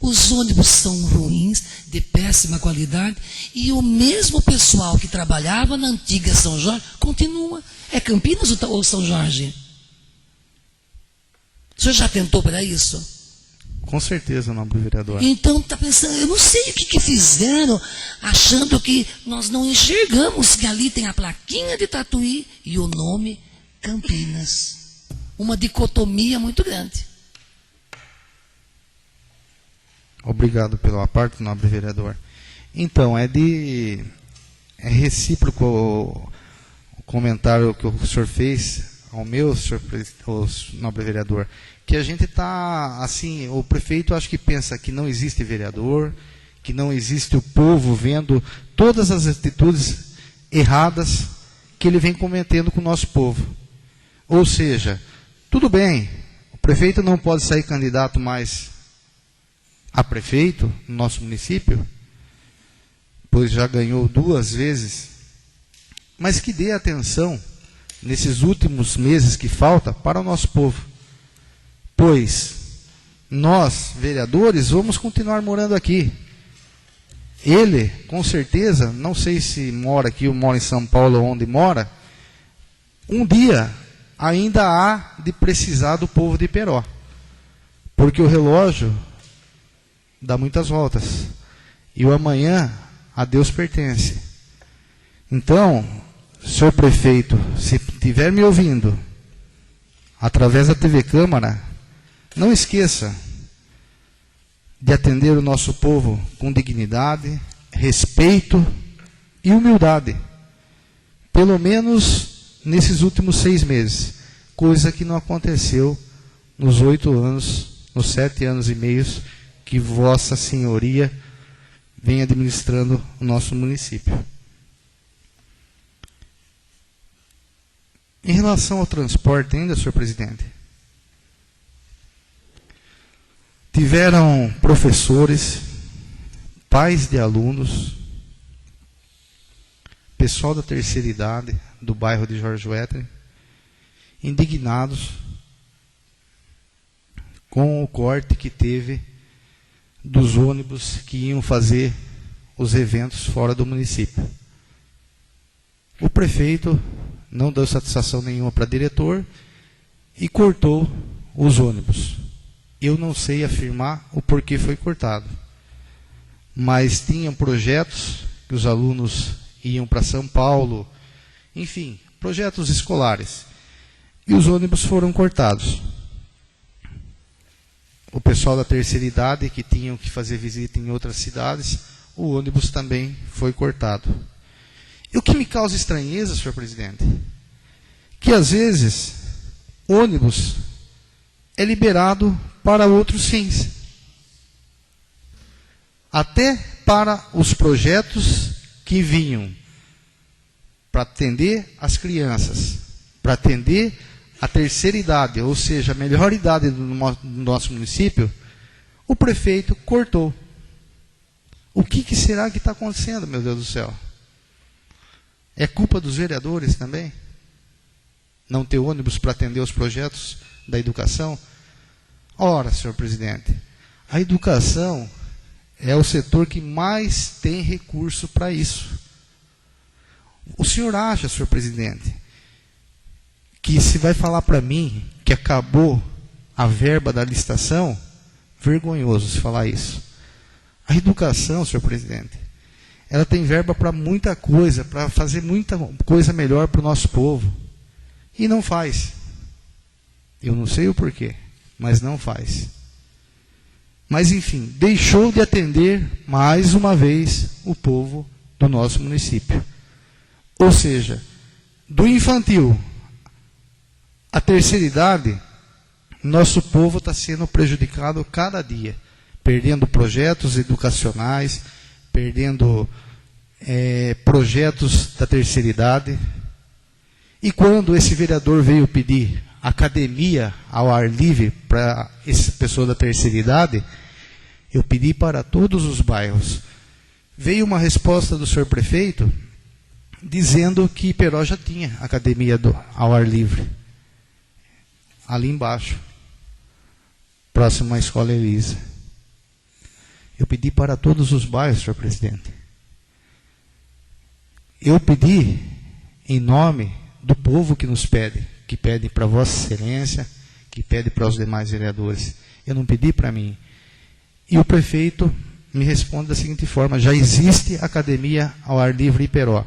Os ônibus são ruins, de péssima qualidade, e o mesmo pessoal que trabalhava na antiga São Jorge continua. É Campinas ou São Jorge? O senhor já tentou para isso? Com certeza, nobre vereador. Então está pensando, eu não sei o que fizeram, achando que nós não enxergamos que ali tem a plaquinha de Tatuí e o nome Campinas. Uma dicotomia muito grande. Obrigado pela parte, nobre vereador. Então, é recíproco o comentário que o senhor fez ao meu, senhor nobre vereador, que a gente está, assim, o prefeito acho que pensa que não existe vereador, que não existe o povo vendo todas as atitudes erradas que ele vem cometendo com o nosso povo. Ou seja, tudo bem, o prefeito não pode sair candidato mais a prefeito no nosso município, pois já ganhou 2 vezes, mas que dê atenção nesses últimos meses que falta para o nosso povo, pois nós, vereadores, vamos continuar morando aqui. Ele, com certeza, não sei se mora aqui ou mora em São Paulo, onde mora, um dia ainda há de precisar do povo de Iperó, porque o relógio dá muitas voltas. E o amanhã a Deus pertence. Então, senhor prefeito, se estiver me ouvindo, através da TV Câmara, não esqueça de atender o nosso povo com dignidade, respeito e humildade, pelo menos nesses últimos 6 meses, coisa que não aconteceu nos 8 anos, nos 7 anos e meio que Vossa Senhoria vem administrando o nosso município. Em relação ao transporte ainda, senhor presidente, tiveram professores, pais de alunos, pessoal da terceira idade do bairro de Jorge Wetering, indignados com o corte que teve dos ônibus que iam fazer os eventos fora do município. O prefeito não deu satisfação nenhuma para diretor e cortou os ônibus. Eu não sei afirmar o porquê foi cortado, mas tinham projetos que os alunos iam para São Paulo, enfim, projetos escolares, e os ônibus foram cortados. O pessoal da terceira idade que tinham que fazer visita em outras cidades, o ônibus também foi cortado. E o que me causa estranheza, senhor presidente, que às vezes ônibus é liberado para outros fins. Até para os projetos que vinham para atender as crianças, para atender a terceira idade, ou seja, a melhor idade do nosso município, o prefeito cortou. O que será que está acontecendo, meu Deus do céu? É culpa dos vereadores também? Não ter ônibus para atender os projetos da educação? Ora, senhor presidente, a educação é o setor que mais tem recurso para isso. O senhor acha, senhor presidente, que se vai falar para mim que acabou a verba da licitação? Vergonhoso se falar isso. A educação, senhor presidente, ela tem verba para muita coisa, para fazer muita coisa melhor para o nosso povo. E não faz. Eu não sei o porquê, mas não faz. Mas, enfim, deixou de atender mais uma vez o povo do nosso município. Ou seja, do infantil à terceira idade, nosso povo está sendo prejudicado cada dia, perdendo projetos educacionais, perdendo projetos da terceira idade. E quando esse vereador veio pedir academia ao ar livre para essa pessoa da terceira idade, eu pedi para todos os bairros. Veio uma resposta do senhor prefeito dizendo que Iperó já tinha academia ao ar livre. Ali embaixo, próximo à Escola Elisa. Eu pedi para todos os bairros, senhor presidente. Eu pedi em nome do povo que nos pede, que pede para Vossa Excelência, que pede para os demais vereadores. Eu não pedi para mim. E o prefeito me responde da seguinte forma: já existe academia ao ar livre em Iperó.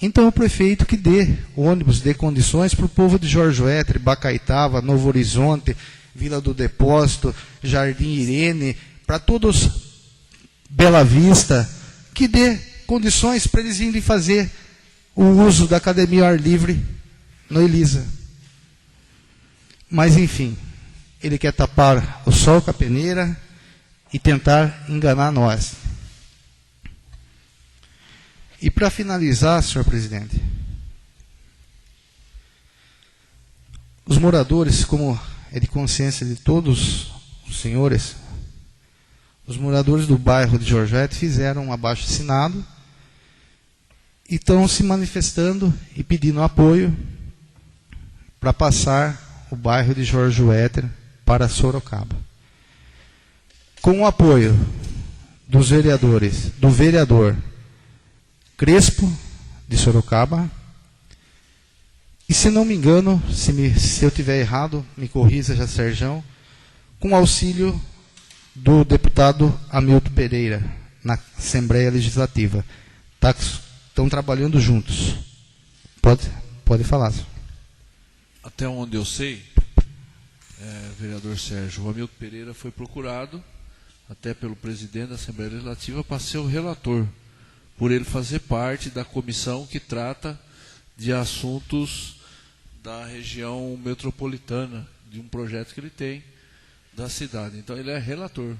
Então o prefeito que dê ônibus, dê condições para o povo de Jorge Wetering, Bacaitava, Novo Horizonte, Vila do Depósito, Jardim Irene, para todos, Bela Vista, que dê condições para eles irem fazer o uso da academia ao ar livre no Elisa. Mas enfim, ele quer tapar o sol com a peneira e tentar enganar nós. E para finalizar, senhor presidente, os moradores, como é de consciência de todos os senhores, os moradores do bairro de Jorge Wetering fizeram um abaixo-assinado e estão se manifestando e pedindo apoio para passar o bairro de Jorge Wetering para Sorocaba. Com o apoio dos vereadores, do vereador Crespo, de Sorocaba, e se não me engano, se eu tiver errado, me corrija já, Serjão, com auxílio do deputado Hamilton Pereira, na Assembleia Legislativa. Estão trabalhando juntos. Pode falar. Até onde eu sei, vereador Sérgio, o Hamilton Pereira foi procurado, até pelo presidente da Assembleia Legislativa, para ser o relator, por ele fazer parte da comissão que trata de assuntos da região metropolitana, de um projeto que ele tem da cidade. Então ele é relator.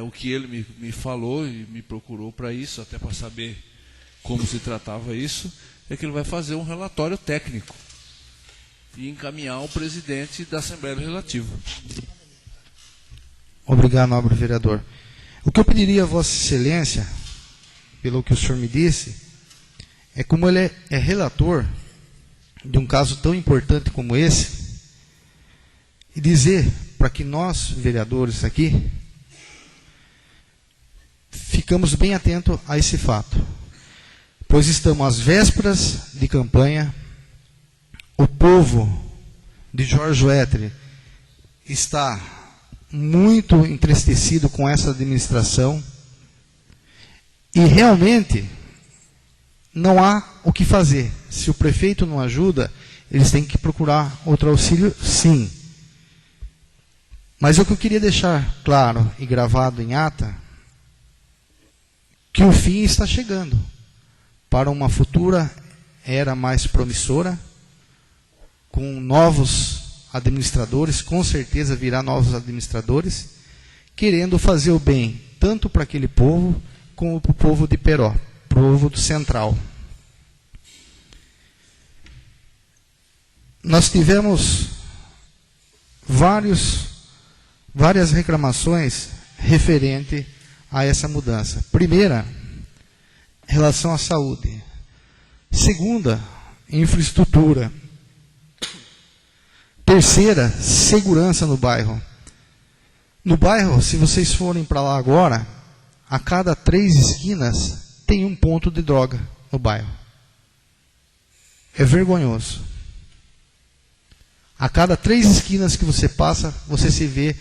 O que ele me falou e me procurou para isso, até para saber como se tratava isso, é que ele vai fazer um relatório técnico e encaminhar ao presidente da Assembleia Legislativa. Obrigado, nobre vereador. O que eu pediria a Vossa Excelência, pelo que o senhor me disse, é como ele é relator de um caso tão importante como esse, e dizer para que nós, vereadores aqui, ficamos bem atentos a esse fato, pois estamos às vésperas de campanha, o povo de Jorge Wetry está muito entristecido com essa administração e realmente não há o que fazer. Se o prefeito não ajuda, eles têm que procurar outro auxílio, sim. Mas o que eu queria deixar claro e gravado em ata, que o fim está chegando para uma futura era mais promissora, com novos administradores, com certeza virá novos administradores, querendo fazer o bem, tanto para aquele povo, como para o povo de Peró, povo do Central. Nós tivemos várias reclamações referente a essa mudança. Primeira, em relação à saúde. Segunda, infraestrutura. Terceira, segurança no bairro. No bairro, se vocês forem para lá agora, a cada 3 esquinas tem um ponto de droga no bairro. É vergonhoso. A cada 3 esquinas que você passa, você se vê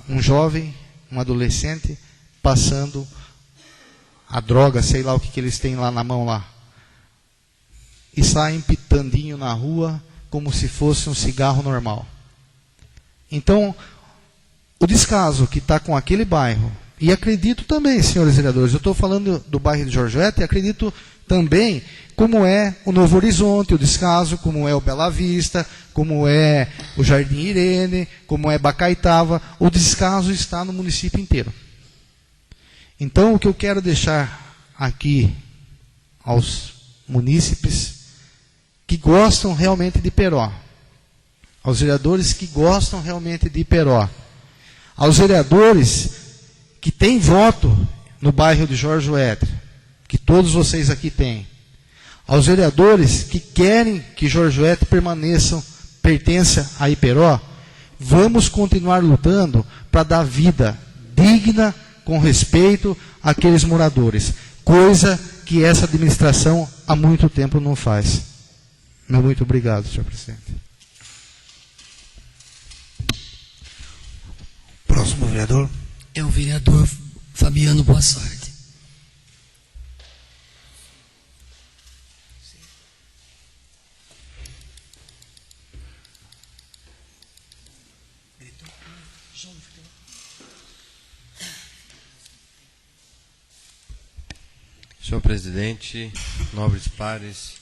um jovem, um adolescente, passando a droga, sei lá o que eles têm lá na mão lá. E saem pitandinho na rua, como se fosse um cigarro normal. Então, o descaso que está com aquele bairro, e acredito também, senhores vereadores, eu estou falando do bairro de Jorge Wetry, e acredito também como é o Novo Horizonte, o descaso, como é o Bela Vista, como é o Jardim Irene, como é Bacaitava, o descaso está no município inteiro. Então, o que eu quero deixar aqui aos munícipes que gostam realmente de Peró, aos vereadores que gostam realmente de Peró, aos vereadores que têm voto no bairro de Jorge Wetry, que todos vocês aqui têm, aos vereadores que querem que Jorge Wetry pertença a Iperó, vamos continuar lutando para dar vida digna, com respeito àqueles moradores, coisa que essa administração há muito tempo não faz. Meu muito obrigado, senhor presidente. Próximo vereador. É o vereador Fabiano Boassardi. Senhor presidente, nobres pares,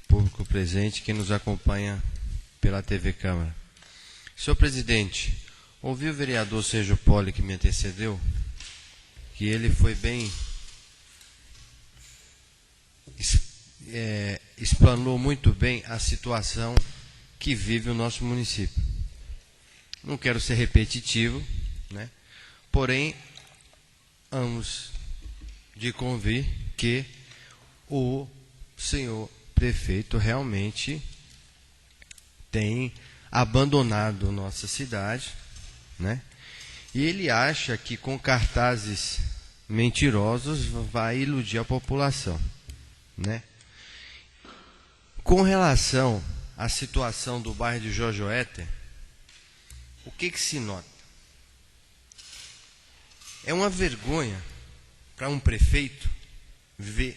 público presente, quem nos acompanha pela TV Câmara. Senhor presidente, ouvi o vereador Sérgio Poli que me antecedeu, que ele foi bem, explanou muito bem a situação que vive o nosso município. Não quero ser repetitivo, né? Porém, ambos de convir que o senhor prefeito realmente tem abandonado nossa cidade, né? E ele acha que com cartazes mentirosos vai iludir a população, né? Com relação à situação do bairro de Jorge Wetry, o que se nota? É uma vergonha para um prefeito ver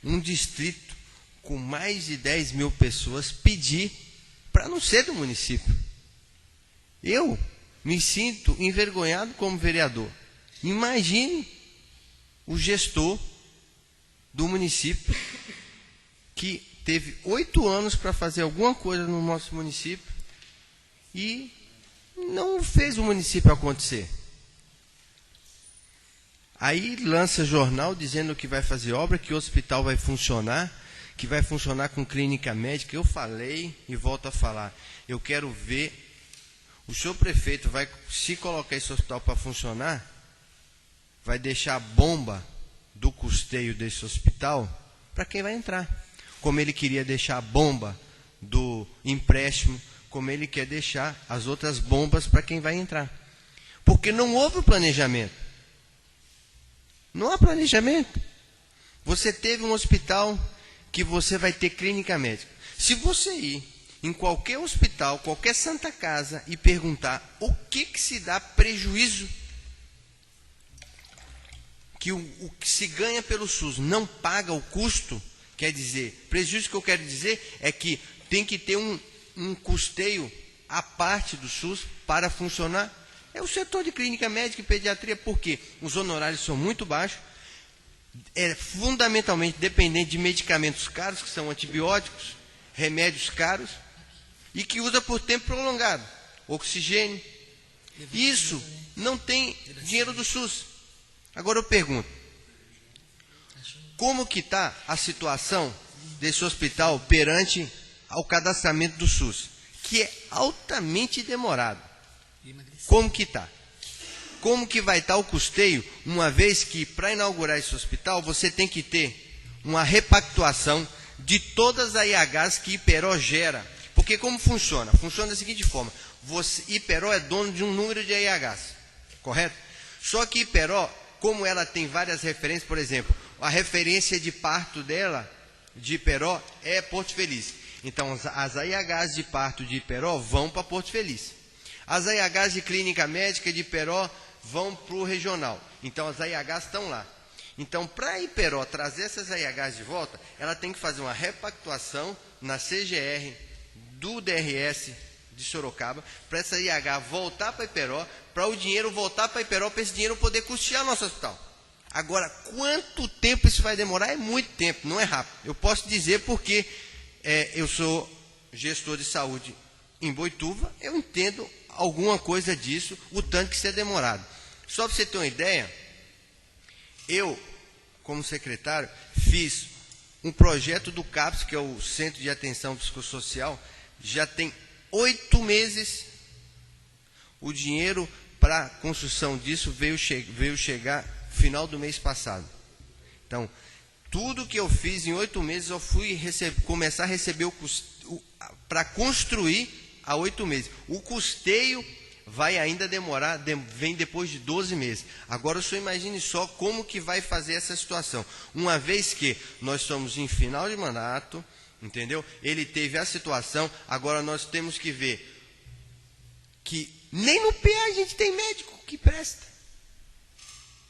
um distrito com mais de 10 mil pessoas pedir para não ser do município. Eu me sinto envergonhado como vereador. Imagine o gestor do município, que teve 8 anos para fazer alguma coisa no nosso município e não fez o município acontecer. Aí lança jornal dizendo que vai fazer obra, que o hospital vai funcionar, que vai funcionar com clínica médica. Eu falei e volto a falar. Eu quero ver, o senhor prefeito vai, se colocar esse hospital para funcionar, vai deixar a bomba do custeio desse hospital para quem vai entrar. Como ele queria deixar a bomba do empréstimo, como ele quer deixar as outras bombas para quem vai entrar. Porque não houve o planejamento. Não há planejamento. Você teve um hospital que você vai ter clínica médica. Se você ir em qualquer hospital, qualquer Santa Casa e perguntar o que se dá prejuízo, que o que se ganha pelo SUS não paga o custo, quer dizer, prejuízo que eu quero dizer é que tem que ter um custeio à parte do SUS para funcionar. É o setor de clínica médica e pediatria, porque os honorários são muito baixos, é fundamentalmente dependente de medicamentos caros, que são antibióticos, remédios caros, e que usa por tempo prolongado, oxigênio. Isso não tem dinheiro do SUS. Agora eu pergunto, como que está a situação desse hospital perante ao cadastramento do SUS, que é altamente demorado? Como que está? Como que vai estar o custeio, uma vez que para inaugurar esse hospital você tem que ter uma repactuação de todas as IHs que Iperó gera? Porque como funciona? Funciona da seguinte forma, Iperó é dono de um número de IHs, correto? Só que Iperó, como ela tem várias referências, por exemplo, a referência de parto dela, de Iperó, é Porto Feliz. Então as IHs de parto de Iperó vão para Porto Feliz. As IHs de clínica médica de Iperó vão para o regional. Então as IHs estão lá. Então para Iperó trazer essas IHs de volta, ela tem que fazer uma repactuação na CGR do DRS de Sorocaba, para essa IH voltar para Iperó, para o dinheiro voltar para Iperó, para esse dinheiro poder custear nosso hospital. Agora, quanto tempo isso vai demorar? É muito tempo, não é rápido. Eu posso dizer porque eu sou gestor de saúde em Boituva, eu entendo alguma coisa disso, o tanto que isso é demorado. Só para você ter uma ideia, eu, como secretário, fiz um projeto do CAPS, que é o Centro de Atenção Psicossocial, já tem 8 meses, o dinheiro para a construção disso veio chegar final do mês passado. Então, tudo que eu fiz em 8 meses, eu fui começar a receber para construir há 8 meses. O custeio vai ainda demorar, vem depois de 12 meses. Agora, o senhor imagine só como que vai fazer essa situação. Uma vez que nós estamos em final de mandato, entendeu? Ele teve a situação, agora nós temos que ver que nem no PA a gente tem médico que presta.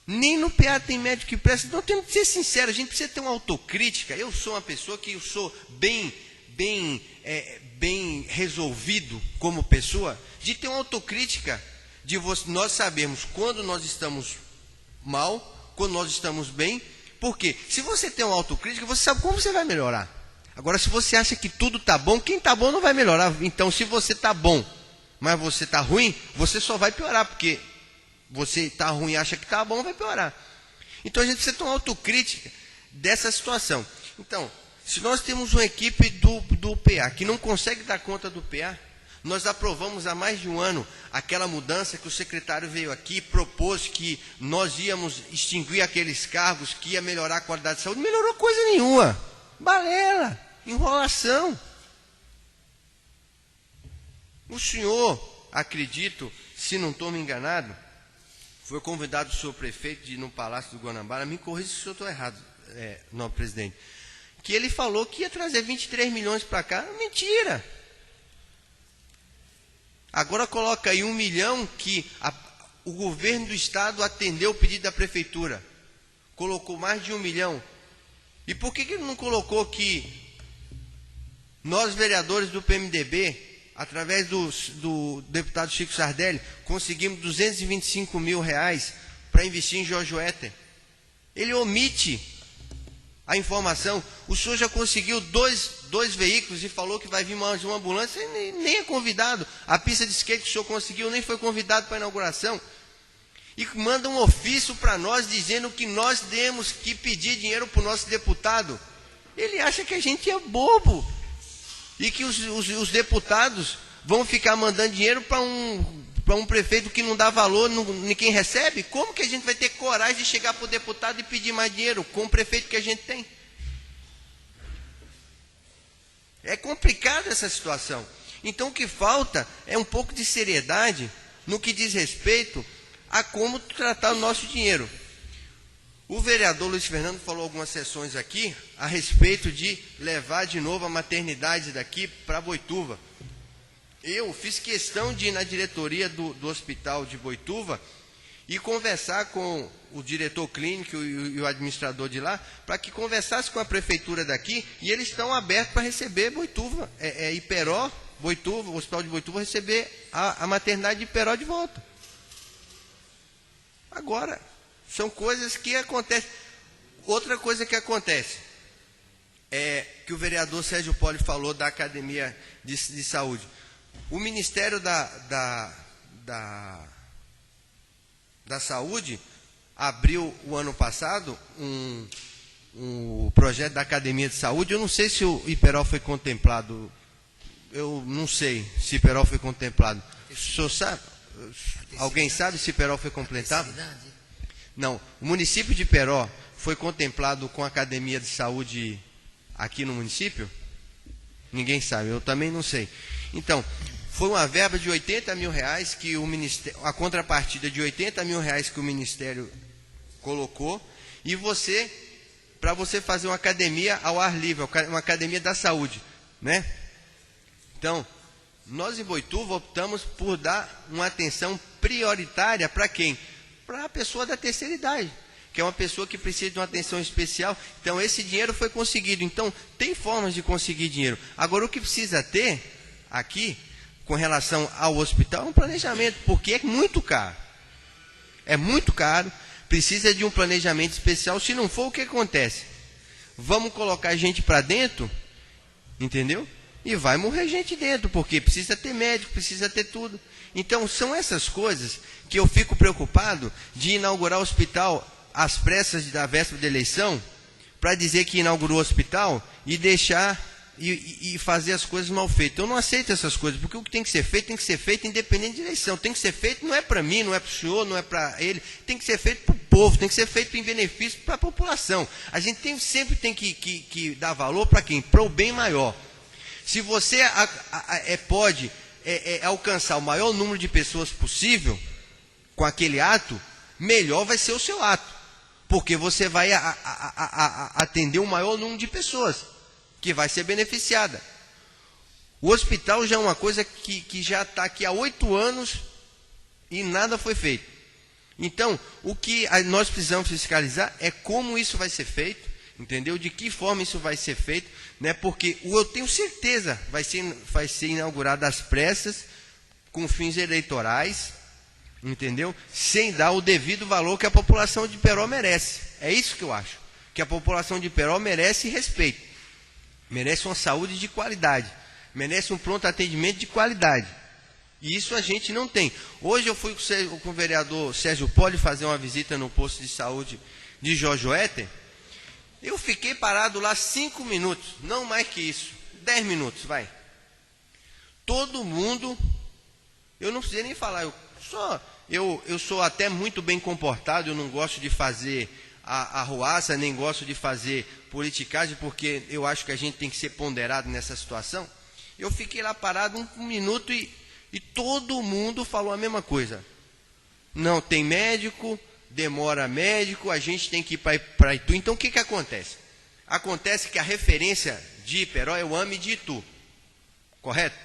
Nem no PA tem médico que presta. Então temos que ser sincero, a gente precisa ter uma autocrítica. Eu sou uma pessoa que eu sou bem resolvido como pessoa, de ter uma autocrítica, de nós sabermos quando nós estamos mal, quando nós estamos bem, porque se você tem uma autocrítica, você sabe como você vai melhorar. Agora, se você acha que tudo está bom, quem está bom não vai melhorar. Então, se você está bom, mas você está ruim, você só vai piorar, porque você está ruim e acha que está bom, vai piorar. Então, a gente precisa ter uma autocrítica dessa situação. Então, se nós temos uma equipe do PA que não consegue dar conta do PA, nós aprovamos há mais de um ano aquela mudança que o secretário veio aqui, propôs que nós íamos extinguir aqueles cargos, que ia melhorar a qualidade de saúde. Não melhorou coisa nenhuma. Balela, enrolação. O senhor, acredito, se não estou me enganado, foi convidado o senhor prefeito de ir no Palácio do Guanabara, me corrija se eu estou errado, nobre presidente, que ele falou que ia trazer 23 milhões para cá. Mentira. Agora coloca aí 1 milhão que o governo do estado atendeu o pedido da prefeitura. Colocou mais de 1 milhão. E por que ele não colocou que nós, vereadores do PMDB, através do deputado Chico Sardelli, conseguimos 225 mil reais para investir em Jorge Wetter? Ele omite a informação. O senhor já conseguiu dois veículos e falou que vai vir mais uma ambulância, e nem é convidado. A pista de skate que o senhor conseguiu nem foi convidado para a inauguração. E manda um ofício para nós dizendo que nós temos que pedir dinheiro para o nosso deputado. Ele acha que a gente é bobo e que os deputados vão ficar mandando dinheiro para um prefeito que não dá valor em quem recebe. Como que a gente vai ter coragem de chegar para o deputado e pedir mais dinheiro com o prefeito que a gente tem? É complicada essa situação. Então o que falta é um pouco de seriedade no que diz respeito a como tratar o nosso dinheiro. O vereador Luiz Fernando falou algumas sessões aqui a respeito de levar de novo a maternidade daqui para Boituva. Eu fiz questão de ir na diretoria do hospital de Boituva e conversar com o diretor clínico e o administrador de lá, para que conversasse com a prefeitura daqui, e eles estão abertos para receber Boituva, Iperó, Boituva, o hospital de Boituva, receber a maternidade de Iperó de volta. Agora, são coisas que acontecem. Outra coisa que acontece é que o vereador Sérgio Poli falou da Academia de Saúde. O Ministério da Saúde abriu o ano passado um projeto da Academia de Saúde. Eu não sei se o Iperó foi contemplado. Eu não sei se Iperó foi contemplado. O senhor sabe? Alguém sabe se Iperó foi completado? Não. O município de Iperó foi contemplado com a Academia de Saúde aqui no município? Ninguém sabe. Eu também não sei. Então, foi uma verba de R$80 mil que o Ministério, a contrapartida de R$80 mil que o Ministério colocou, e para você fazer uma academia ao ar livre, uma academia da saúde, né? Então, nós em Boituva optamos por dar uma atenção prioritária para quem? Para a pessoa da terceira idade, que é uma pessoa que precisa de uma atenção especial. Então, esse dinheiro foi conseguido. Então, tem formas de conseguir dinheiro. Agora, o que precisa ter aqui, com relação ao hospital, é um planejamento, porque é muito caro. É muito caro, precisa de um planejamento especial. Se não for, o que acontece? Vamos colocar gente para dentro, entendeu? E vai morrer gente dentro, porque precisa ter médico, precisa ter tudo. Então, são essas coisas que eu fico preocupado de inaugurar o hospital às pressas da véspera da eleição, para dizer que inaugurou o hospital e deixar e fazer as coisas mal feitas. Eu não aceito essas coisas, porque o que tem que ser feito independente de eleição. Tem que ser feito, não é para mim, não é para o senhor, não é para ele, tem que ser feito para o povo, tem que ser feito em benefício para a população. A gente sempre tem que dar valor para quem? Para o bem maior. Se você pode alcançar o maior número de pessoas possível com aquele ato, melhor vai ser o seu ato, porque você vai atender o maior número de pessoas que vai ser beneficiada. O hospital já é uma coisa que já está aqui há 8 anos e nada foi feito. Então, o que nós precisamos fiscalizar é como isso vai ser feito, entendeu? De que forma isso vai ser feito, né? Porque eu tenho certeza vai ser inaugurado às pressas, com fins eleitorais, entendeu? Sem dar o devido valor que a população de Iperó merece. É isso que eu acho, que a população de Iperó merece respeito, merece uma saúde de qualidade, merece um pronto atendimento de qualidade. E isso a gente não tem. Hoje eu fui com o vereador Sérgio Poli fazer uma visita no posto de saúde de Jorge Éter. Eu fiquei parado lá 5 minutos, não mais que isso, 10 minutos, vai. Todo mundo, eu não precisei nem falar, eu sou até muito bem comportado, eu não gosto de fazer arruaça, nem gosto de fazer politicagem, porque eu acho que a gente tem que ser ponderado nessa situação. Eu fiquei lá parado 1 minuto e todo mundo falou a mesma coisa. Não tem médico, demora médico, a gente tem que ir para Itu. Então o que acontece? Acontece que a referência de Iperó é o AME de Itu, correto?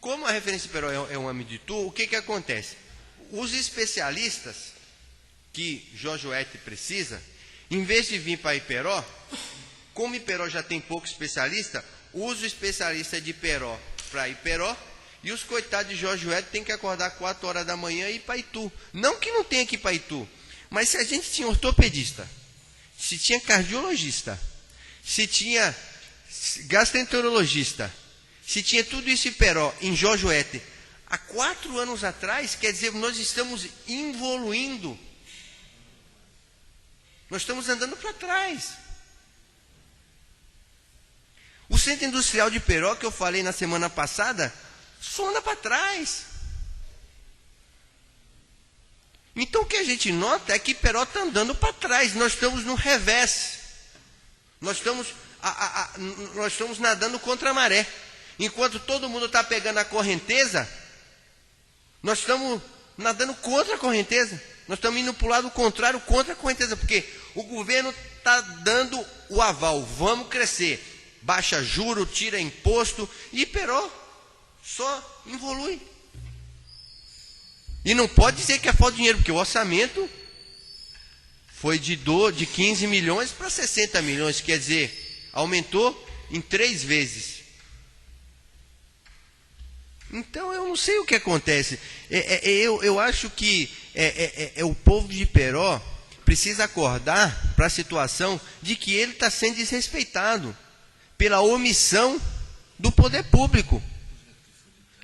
Como a referência de Iperó é o AME de Itu, o que acontece? Os especialistas que Jorge Éter precisa, em vez de vir para Iperó, como Iperó já tem pouco especialista, usa o especialista de Iperó para Iperó, e os coitados de Jorge Éter têm que acordar 4 horas da manhã e ir para Itu. Não que não tenha que ir para Itu, mas se a gente tinha ortopedista se tinha cardiologista, se tinha gastroenterologista, se tinha tudo isso em Peró, em Jojoete, há 4 anos atrás, quer dizer, nós estamos evoluindo. Nós estamos andando para trás. O Centro Industrial de Peró, que eu falei na semana passada, só anda para trás. Então o que a gente nota é que Peró está andando para trás. Nós estamos no revés. Nós estamos nadando contra a maré. Enquanto todo mundo está pegando a correnteza, nós estamos nadando contra a correnteza. Nós estamos indo para o lado contrário, contra a correnteza, porque o governo está dando o aval, vamos crescer. Baixa juro, tira imposto, e Peró só evolui. E não pode dizer que é falta de dinheiro, porque o orçamento foi de 15 milhões para 60 milhões, quer dizer, aumentou em 3 vezes. Então eu não sei o que acontece. Eu acho que o povo de Peró precisa acordar para a situação de que ele está sendo desrespeitado pela omissão do poder público.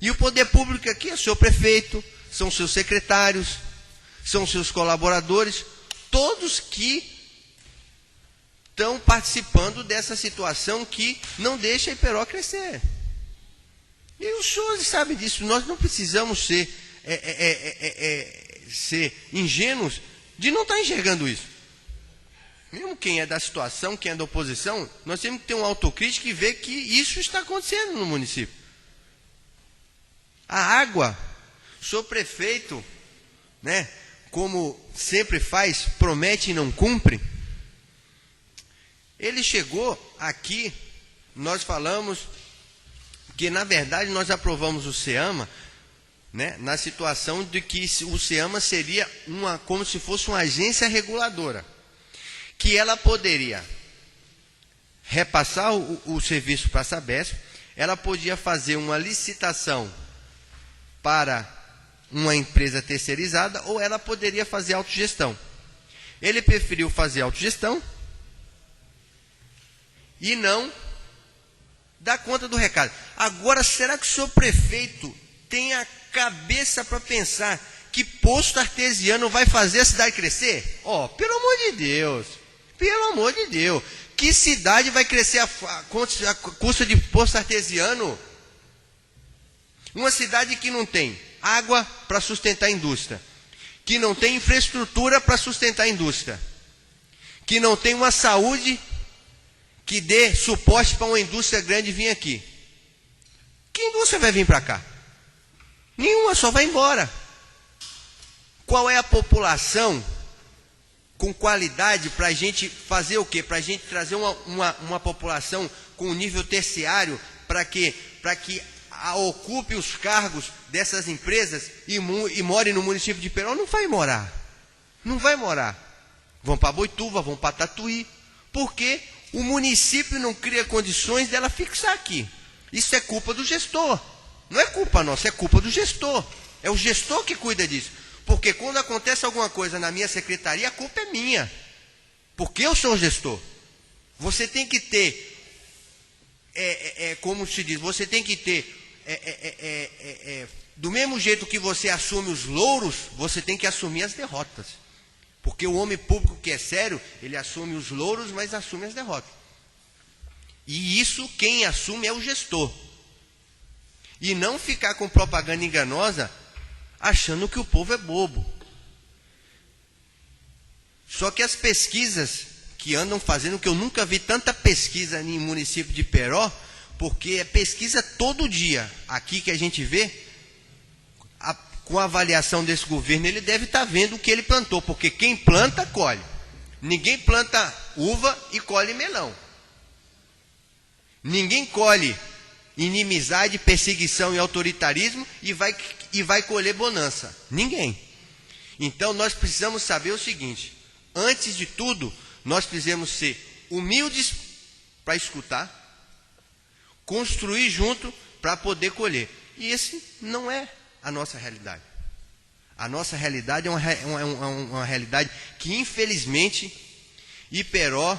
E o poder público aqui é o seu prefeito, são seus secretários, são seus colaboradores, todos que estão participando dessa situação que não deixa a Peró crescer. E os senhores sabem disso. Nós não precisamos ser ingênuos de não estar enxergando isso. Mesmo quem é da situação, quem é da oposição, nós temos que ter uma autocrítica e ver que isso está acontecendo no município. A água, o senhor prefeito, né, como sempre faz, promete e não cumpre. Ele chegou aqui, nós falamos que na verdade nós aprovamos o SEAMA, né, na situação de que o SEAMA seria como se fosse uma agência reguladora, que ela poderia repassar o serviço para a Sabesp, ela podia fazer uma licitação para uma empresa terceirizada, ou ela poderia fazer autogestão. Ele preferiu fazer autogestão e não dar conta do recado. Agora, será que o senhor prefeito tem a cabeça para pensar que posto artesiano vai fazer a cidade crescer? Pelo amor de Deus, pelo amor de Deus, que cidade vai crescer a custa de posto artesiano? Uma cidade que não tem água para sustentar a indústria, que não tem infraestrutura para sustentar a indústria, que não tem uma saúde que dê suporte para uma indústria grande vir aqui. Que indústria vai vir para cá? Nenhuma, só vai embora. Qual é a população com qualidade para a gente fazer o quê? Para a gente trazer uma população com nível terciário para que ocupe os cargos dessas empresas e more no município de Peró? Não vai morar. Não vai morar. Vão para Boituva, vão para Tatuí. Por quê? O município não cria condições dela fixar aqui. Isso é culpa do gestor. Não é culpa nossa, é culpa do gestor. É o gestor que cuida disso. Porque quando acontece alguma coisa na minha secretaria, a culpa é minha. Porque eu sou o gestor. Você tem que ter, como se diz, você tem que ter, do mesmo jeito que você assume os louros, você tem que assumir as derrotas. Porque o homem público que é sério, ele assume os louros, mas assume as derrotas. E isso quem assume é o gestor. E não ficar com propaganda enganosa, achando que o povo é bobo. Só que as pesquisas que andam fazendo, que eu nunca vi tanta pesquisa no município de Peró, porque é pesquisa todo dia. Aqui que a gente vê, com a avaliação desse governo, ele deve estar vendo o que ele plantou, porque quem planta, colhe. Ninguém planta uva e colhe melão. Ninguém colhe inimizade, perseguição e autoritarismo e vai colher bonança. Ninguém. Então nós precisamos saber o seguinte: antes de tudo, nós precisamos ser humildes para escutar, construir junto para poder colher. E esse não é a nossa realidade. A nossa realidade é uma realidade que, infelizmente, Iperó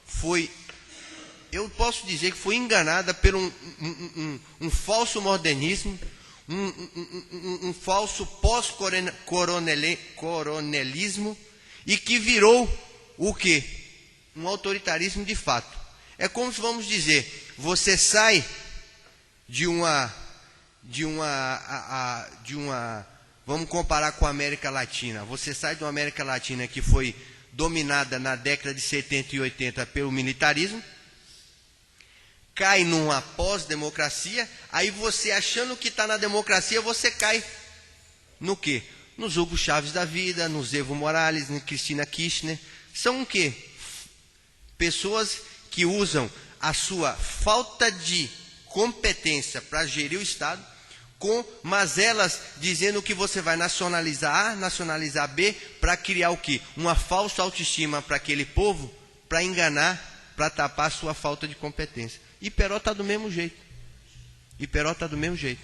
foi, eu posso dizer que foi enganada por um falso modernismo, um falso pós-coronelismo, e que virou o quê? Um autoritarismo de fato. É como se, vamos dizer, você sai vamos comparar com a América Latina. Você sai de uma América Latina que foi dominada na década de 70 e 80 pelo militarismo, cai numa pós-democracia, aí você, achando que está na democracia, você cai no quê? Nos Hugo Chávez da vida, nos Evo Morales, na Cristina Kirchner. São o quê? Pessoas que usam a sua falta de competência para gerir o Estado, com mazelas dizendo que você vai nacionalizar A, nacionalizar B, para criar o quê? Uma falsa autoestima para aquele povo, para enganar, para tapar a sua falta de competência. Iperó está do mesmo jeito. Iperó está do mesmo jeito.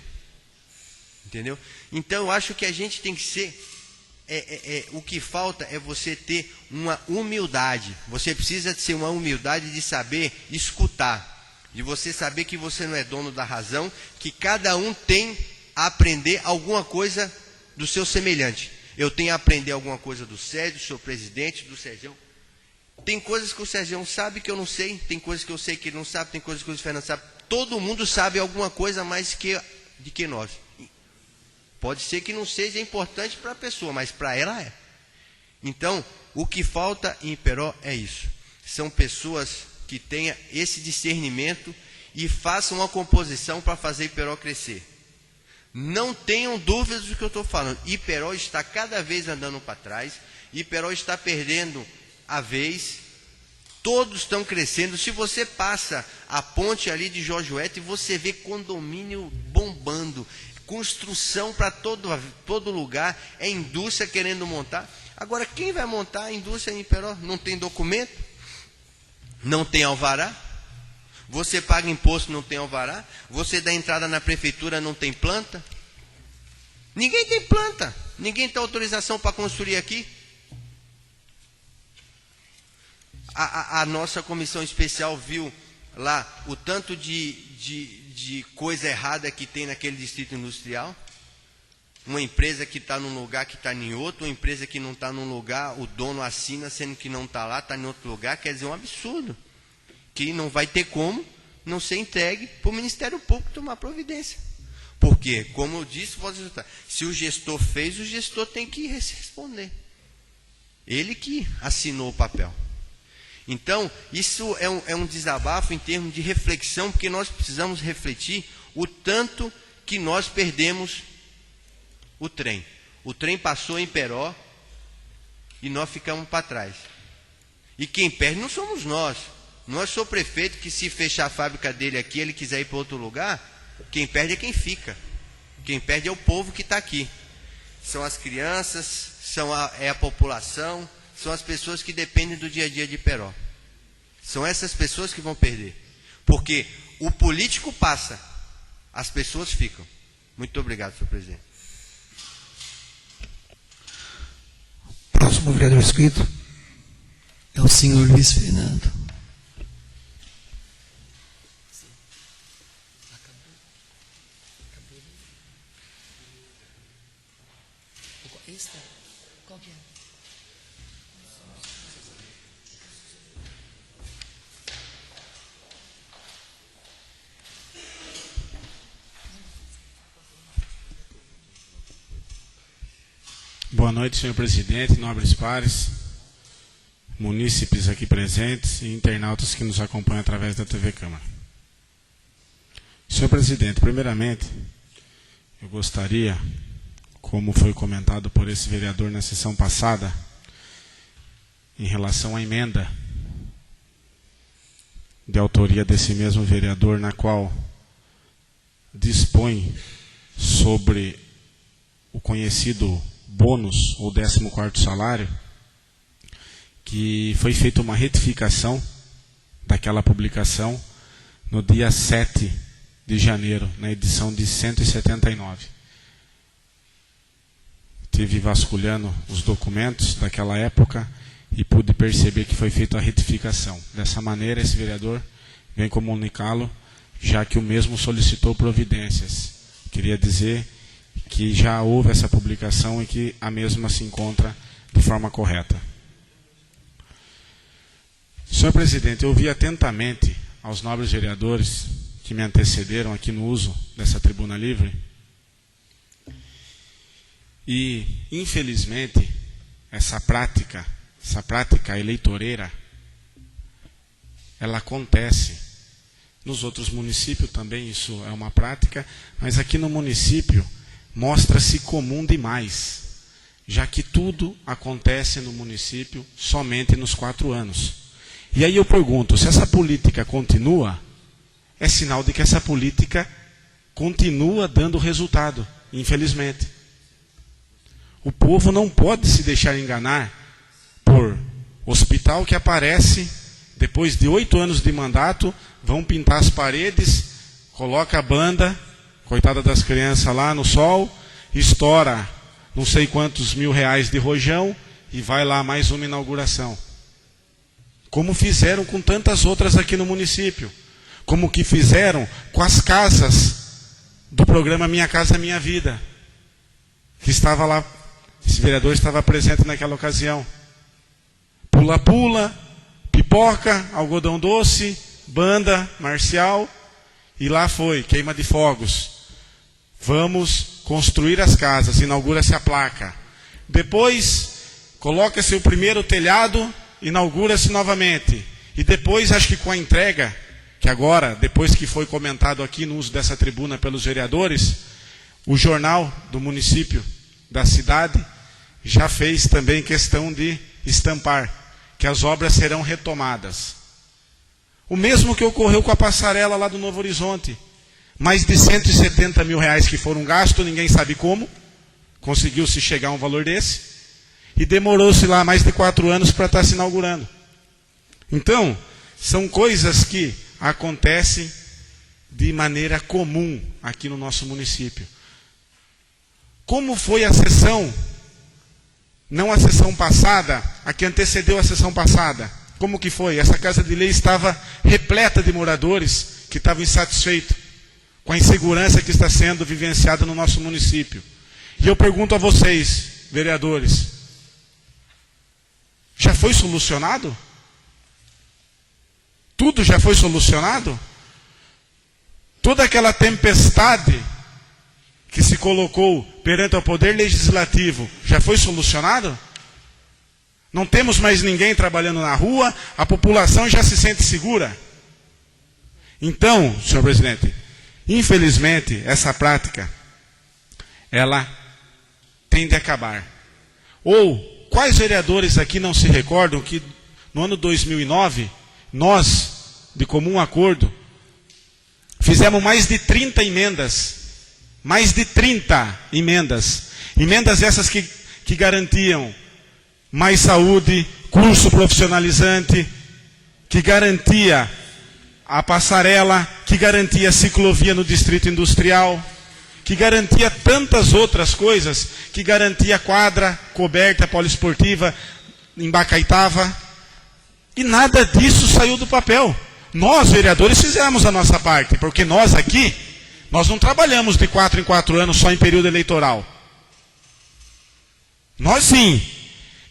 Entendeu? Então eu acho que a gente tem que ser... o que falta é você ter uma humildade. Você precisa ter uma humildade de saber escutar. De você saber que você não é dono da razão, que cada um tem a aprender alguma coisa do seu semelhante. Eu tenho a aprender alguma coisa do Sérgio, do seu presidente, do Sérgio. Tem coisas que o Sérgio sabe que eu não sei, tem coisas que eu sei que ele não sabe, tem coisas que o Fernando sabe. Todo mundo sabe alguma coisa mais de que nós. Pode ser que não seja importante para a pessoa, mas para ela é. Então, o que falta em Iperó é isso. São pessoas que tenham esse discernimento e façam uma composição para fazer Iperó crescer. Não tenham dúvidas do que eu estou falando. Iperó está cada vez andando para trás. Iperó está perdendo a vez. Todos estão crescendo. Se você passa a ponte ali de Jojuete, você vê condomínio bombando. Construção para todo lugar. É indústria querendo montar. Agora, quem vai montar a indústria em Iperó? Não tem documento? Não tem alvará? Você paga imposto, não tem alvará? Você dá entrada na prefeitura, não tem planta? Ninguém tem planta. Ninguém tem autorização para construir aqui. A nossa comissão especial viu lá o tanto de coisa errada que tem naquele distrito industrial. Uma empresa que está num lugar que está em outro, uma empresa que não está num lugar, o dono assina sendo que não está lá, está em outro lugar. Quer dizer, um absurdo. Que não vai ter como não ser entregue para o Ministério Público tomar providência. Porque, como eu disse, se o gestor fez, o gestor tem que responder. Ele que assinou o papel. Então, isso é um desabafo em termos de reflexão, porque nós precisamos refletir o tanto que nós perdemos o trem. O trem passou em Iperó e nós ficamos para trás. E quem perde não somos nós. Não é só o prefeito que, se fechar a fábrica dele aqui, ele quiser ir para outro lugar, quem perde é quem fica. Quem perde é o povo que está aqui. São as crianças, é a população, são as pessoas que dependem do dia a dia de Iperó. São essas pessoas que vão perder. Porque o político passa, as pessoas ficam. Muito obrigado, senhor presidente. Próximo vereador inscrito. É o senhor Luiz Fernando. Qual que é? Boa noite, senhor presidente, nobres pares, munícipes aqui presentes e internautas que nos acompanham através da TV Câmara. Senhor presidente, primeiramente, eu gostaria, como foi comentado por esse vereador na sessão passada, em relação à emenda de autoria desse mesmo vereador, na qual dispõe sobre o conhecido bônus, ou 14º salário, que foi feita uma retificação daquela publicação no dia 7 de janeiro, na edição de 179. Estive vasculhando os documentos daquela época e pude perceber que foi feita a retificação. Dessa maneira, esse vereador vem comunicá-lo, já que o mesmo solicitou providências. Queria dizer que já houve essa publicação e que a mesma se encontra de forma correta. Senhor presidente, eu ouvi atentamente aos nobres vereadores que me antecederam aqui no uso dessa tribuna livre e, infelizmente, essa prática eleitoreira, ela acontece. Nos outros municípios também isso é uma prática, mas aqui no município mostra-se comum demais, já que tudo acontece no município somente nos 4 anos. E aí eu pergunto, se essa política continua, é sinal de que essa política continua dando resultado, infelizmente. O povo não pode se deixar enganar por hospital que aparece, depois de 8 anos de mandato, vão pintar as paredes, coloca a banda, coitada das crianças lá no sol, estoura não sei quantos R$1.000 de rojão e vai lá mais uma inauguração. Como fizeram com tantas outras aqui no município. Como que fizeram com as casas do programa Minha Casa Minha Vida. Que estava lá, esse vereador estava presente naquela ocasião. Pula-pula, pipoca, algodão doce, banda marcial, e lá foi, queima de fogos. Vamos construir as casas, inaugura-se a placa. Depois, coloca-se o primeiro telhado, inaugura-se novamente. E depois, acho que com a entrega, que agora, depois que foi comentado aqui no uso dessa tribuna pelos vereadores, o jornal do município, da cidade, já fez também questão de estampar que as obras serão retomadas. O mesmo que ocorreu com a passarela lá do Novo Horizonte. Mais de R$170 mil que foram gastos, ninguém sabe como. Conseguiu-se chegar a um valor desse. E demorou-se lá mais de 4 anos para estar se inaugurando. Então, são coisas que acontecem de maneira comum aqui no nosso município. Como foi a sessão, não a sessão passada, a que antecedeu a sessão passada? Como que foi? Essa Casa de Lei estava repleta de moradores que estavam insatisfeitos com a insegurança que está sendo vivenciada no nosso município. E eu pergunto a vocês, vereadores, já foi solucionado? Tudo já foi solucionado? Toda aquela tempestade que se colocou perante o Poder Legislativo já foi solucionado? Não temos mais ninguém trabalhando na rua, a população já se sente segura. Então, senhor presidente, infelizmente, essa prática, ela tende a acabar. Ou, quais vereadores aqui não se recordam que no ano 2009, nós, de comum acordo, fizemos mais de 30 emendas. Mais de 30 emendas. Emendas essas que garantiam mais saúde, curso profissionalizante, que garantia a passarela, que garantia a ciclovia no distrito industrial, que garantia tantas outras coisas, que garantia quadra coberta poliesportiva em Bacaitava. E nada disso saiu do papel. Nós, vereadores, fizemos a nossa parte, porque nós aqui, nós não trabalhamos de 4 em 4 anos só em período eleitoral. Nós sim.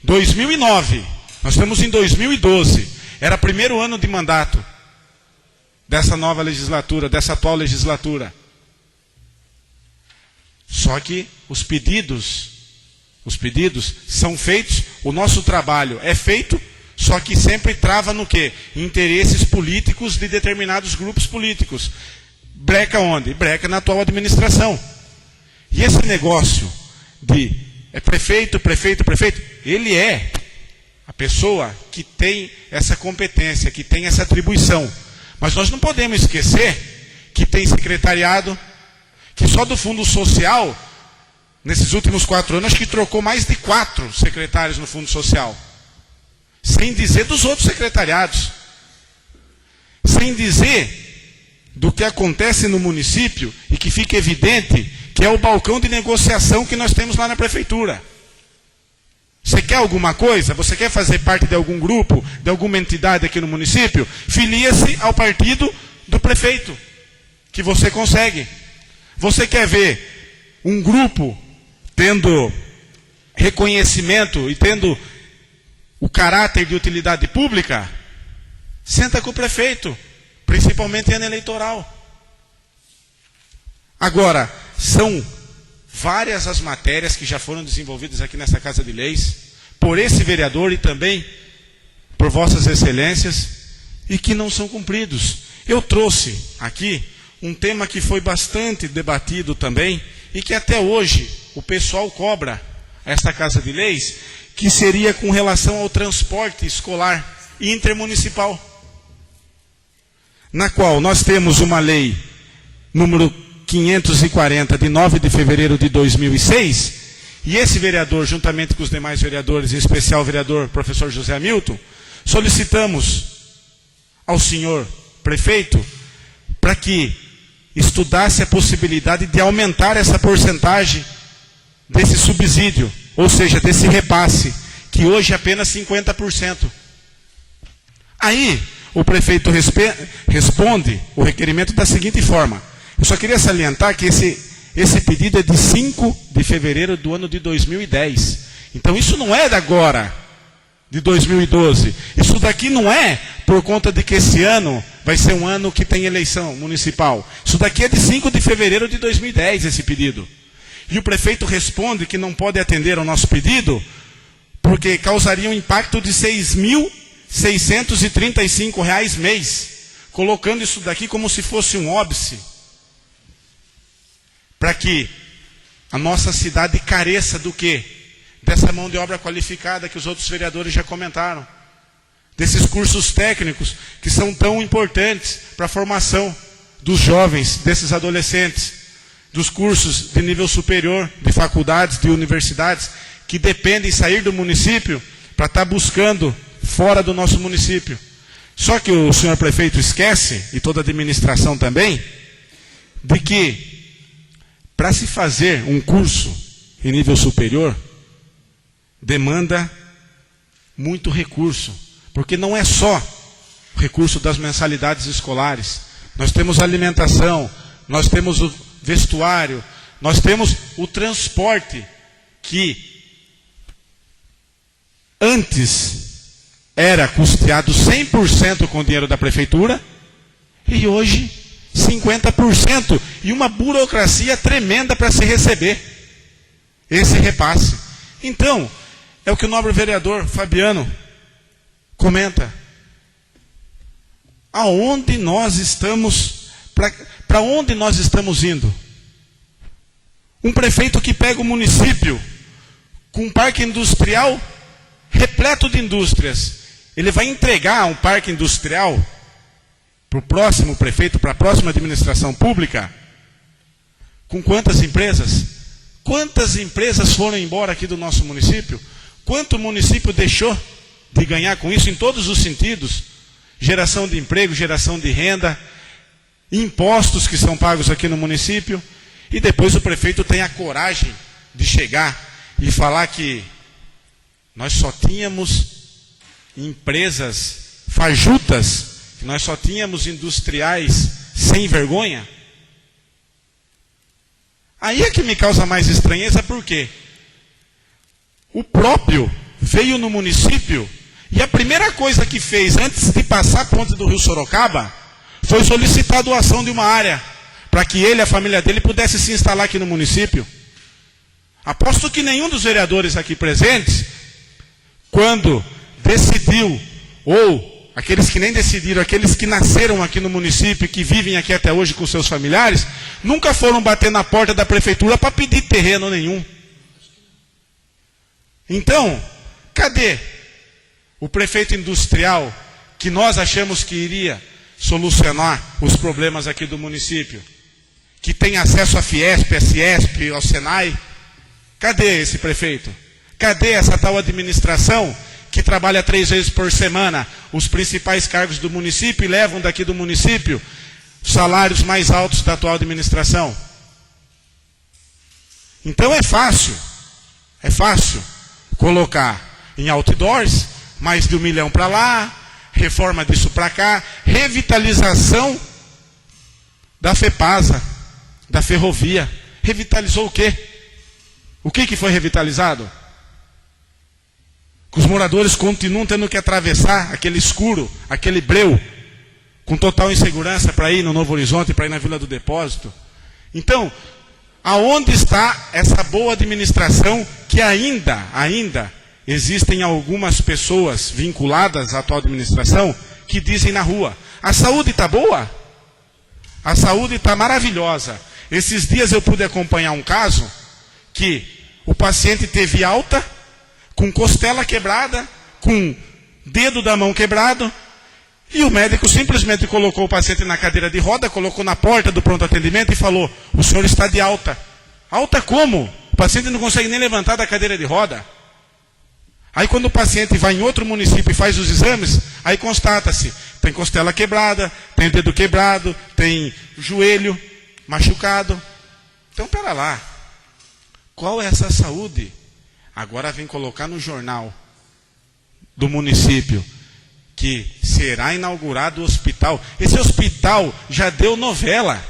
2009, nós estamos em 2012, era o primeiro ano de mandato dessa nova legislatura, dessa atual legislatura. Só que os pedidos são feitos, o nosso trabalho é feito, só que sempre trava no quê? Interesses políticos de determinados grupos políticos. Breca onde? Breca na atual administração. E esse negócio de prefeito, ele é a pessoa que tem essa competência, que tem essa atribuição. Mas nós não podemos esquecer que tem secretariado, que só do Fundo Social, nesses últimos 4 anos, acho que trocou mais de 4 secretários no Fundo Social. Sem dizer dos outros secretariados. Sem dizer do que acontece no município e que fica evidente que é o balcão de negociação que nós temos lá na prefeitura. Você quer alguma coisa? Você quer fazer parte de algum grupo, de alguma entidade aqui no município? Filia-se ao partido do prefeito, que você consegue. Você quer ver um grupo tendo reconhecimento e tendo o caráter de utilidade pública? Senta com o prefeito, principalmente em ano eleitoral. Agora, são várias as matérias que já foram desenvolvidas aqui nessa Casa de Leis, por esse vereador e também por vossas excelências, e que não são cumpridos. Eu trouxe aqui um tema que foi bastante debatido também, e que até hoje o pessoal cobra esta Casa de Leis, que seria com relação ao transporte escolar intermunicipal, na qual nós temos uma lei número 540, de 9 de fevereiro de 2006, e esse vereador, juntamente com os demais vereadores, em especial o vereador professor José Hamilton, solicitamos ao senhor prefeito para que estudasse a possibilidade de aumentar essa porcentagem desse subsídio, ou seja, desse repasse, que hoje é apenas 50%. Aí, o prefeito responde o requerimento da seguinte forma. Eu só queria salientar que esse pedido é de 5 de fevereiro do ano de 2010. Então isso não é de agora, de 2012. Isso daqui não é por conta de que esse ano vai ser um ano que tem eleição municipal. Isso daqui é de 5 de fevereiro de 2010, esse pedido. E o prefeito responde que não pode atender ao nosso pedido, porque causaria um impacto de R$ 6.635 mês, colocando isso daqui como se fosse um óbice, para que a nossa cidade careça do quê? Dessa mão de obra qualificada que os outros vereadores já comentaram. Desses cursos técnicos que são tão importantes para a formação dos jovens, desses adolescentes. Dos cursos de nível superior, de faculdades, de universidades, que dependem de sair do município para estar buscando fora do nosso município. Só que o senhor prefeito esquece, e toda a administração também, de que para se fazer um curso em nível superior, demanda muito recurso. Porque não é só o recurso das mensalidades escolares. Nós temos alimentação, nós temos o vestuário, nós temos o transporte, que antes era custeado 100% com o dinheiro da prefeitura, e hoje 50%, e uma burocracia tremenda para se receber esse repasse. Então, é o que o nobre vereador Fabiano comenta. Aonde nós estamos, para onde nós estamos indo? Um prefeito que pega o município com um parque industrial repleto de indústrias, ele vai entregar um parque industrial para o próximo prefeito, para a próxima administração pública, com quantas empresas? Quantas empresas foram embora aqui do nosso município? Quanto o município deixou de ganhar com isso em todos os sentidos? Geração de emprego, geração de renda, impostos que são pagos aqui no município, e depois o prefeito tem a coragem de chegar e falar que nós só tínhamos empresas fajutas, que nós só tínhamos industriais sem vergonha. Aí é que me causa mais estranheza, porque o próprio veio no município e a primeira coisa que fez antes de passar a ponte do Rio Sorocaba foi solicitar a doação de uma área para que ele e a família dele pudesse se instalar aqui no município. Aposto que nenhum dos vereadores aqui presentes, quando decidiu, ou aqueles que nem decidiram, aqueles que nasceram aqui no município e que vivem aqui até hoje com seus familiares, nunca foram bater na porta da prefeitura para pedir terreno nenhum. Então, cadê o prefeito industrial que nós achamos que iria solucionar os problemas aqui do município? Que tem acesso à Fiesp, à Ciesp, ao Senai? Cadê esse prefeito? Cadê essa tal administração que trabalha 3 vezes por semana os principais cargos do município e levam daqui do município os salários mais altos da atual administração? Então é fácil colocar em outdoors, mais de 1 milhão para lá, reforma disso para cá, revitalização da FEPASA, da ferrovia. Revitalizou o quê? O que foi revitalizado? Que os moradores continuam tendo que atravessar aquele escuro, aquele breu, com total insegurança para ir no Novo Horizonte, para ir na Vila do Depósito. Então, aonde está essa boa administração que ainda existem algumas pessoas vinculadas à atual administração que dizem na rua, a saúde está boa? A saúde está maravilhosa. Esses dias eu pude acompanhar um caso que o paciente teve alta, com costela quebrada, com dedo da mão quebrado, e o médico simplesmente colocou o paciente na cadeira de roda, colocou na porta do pronto atendimento e falou, o senhor está de alta. Alta como? O paciente não consegue nem levantar da cadeira de roda. Aí quando o paciente vai em outro município e faz os exames, aí constata-se, tem costela quebrada, tem dedo quebrado, tem joelho machucado. Então, pera lá, qual é essa saúde? Agora vem colocar no jornal do município que será inaugurado o hospital. Esse hospital já deu novela.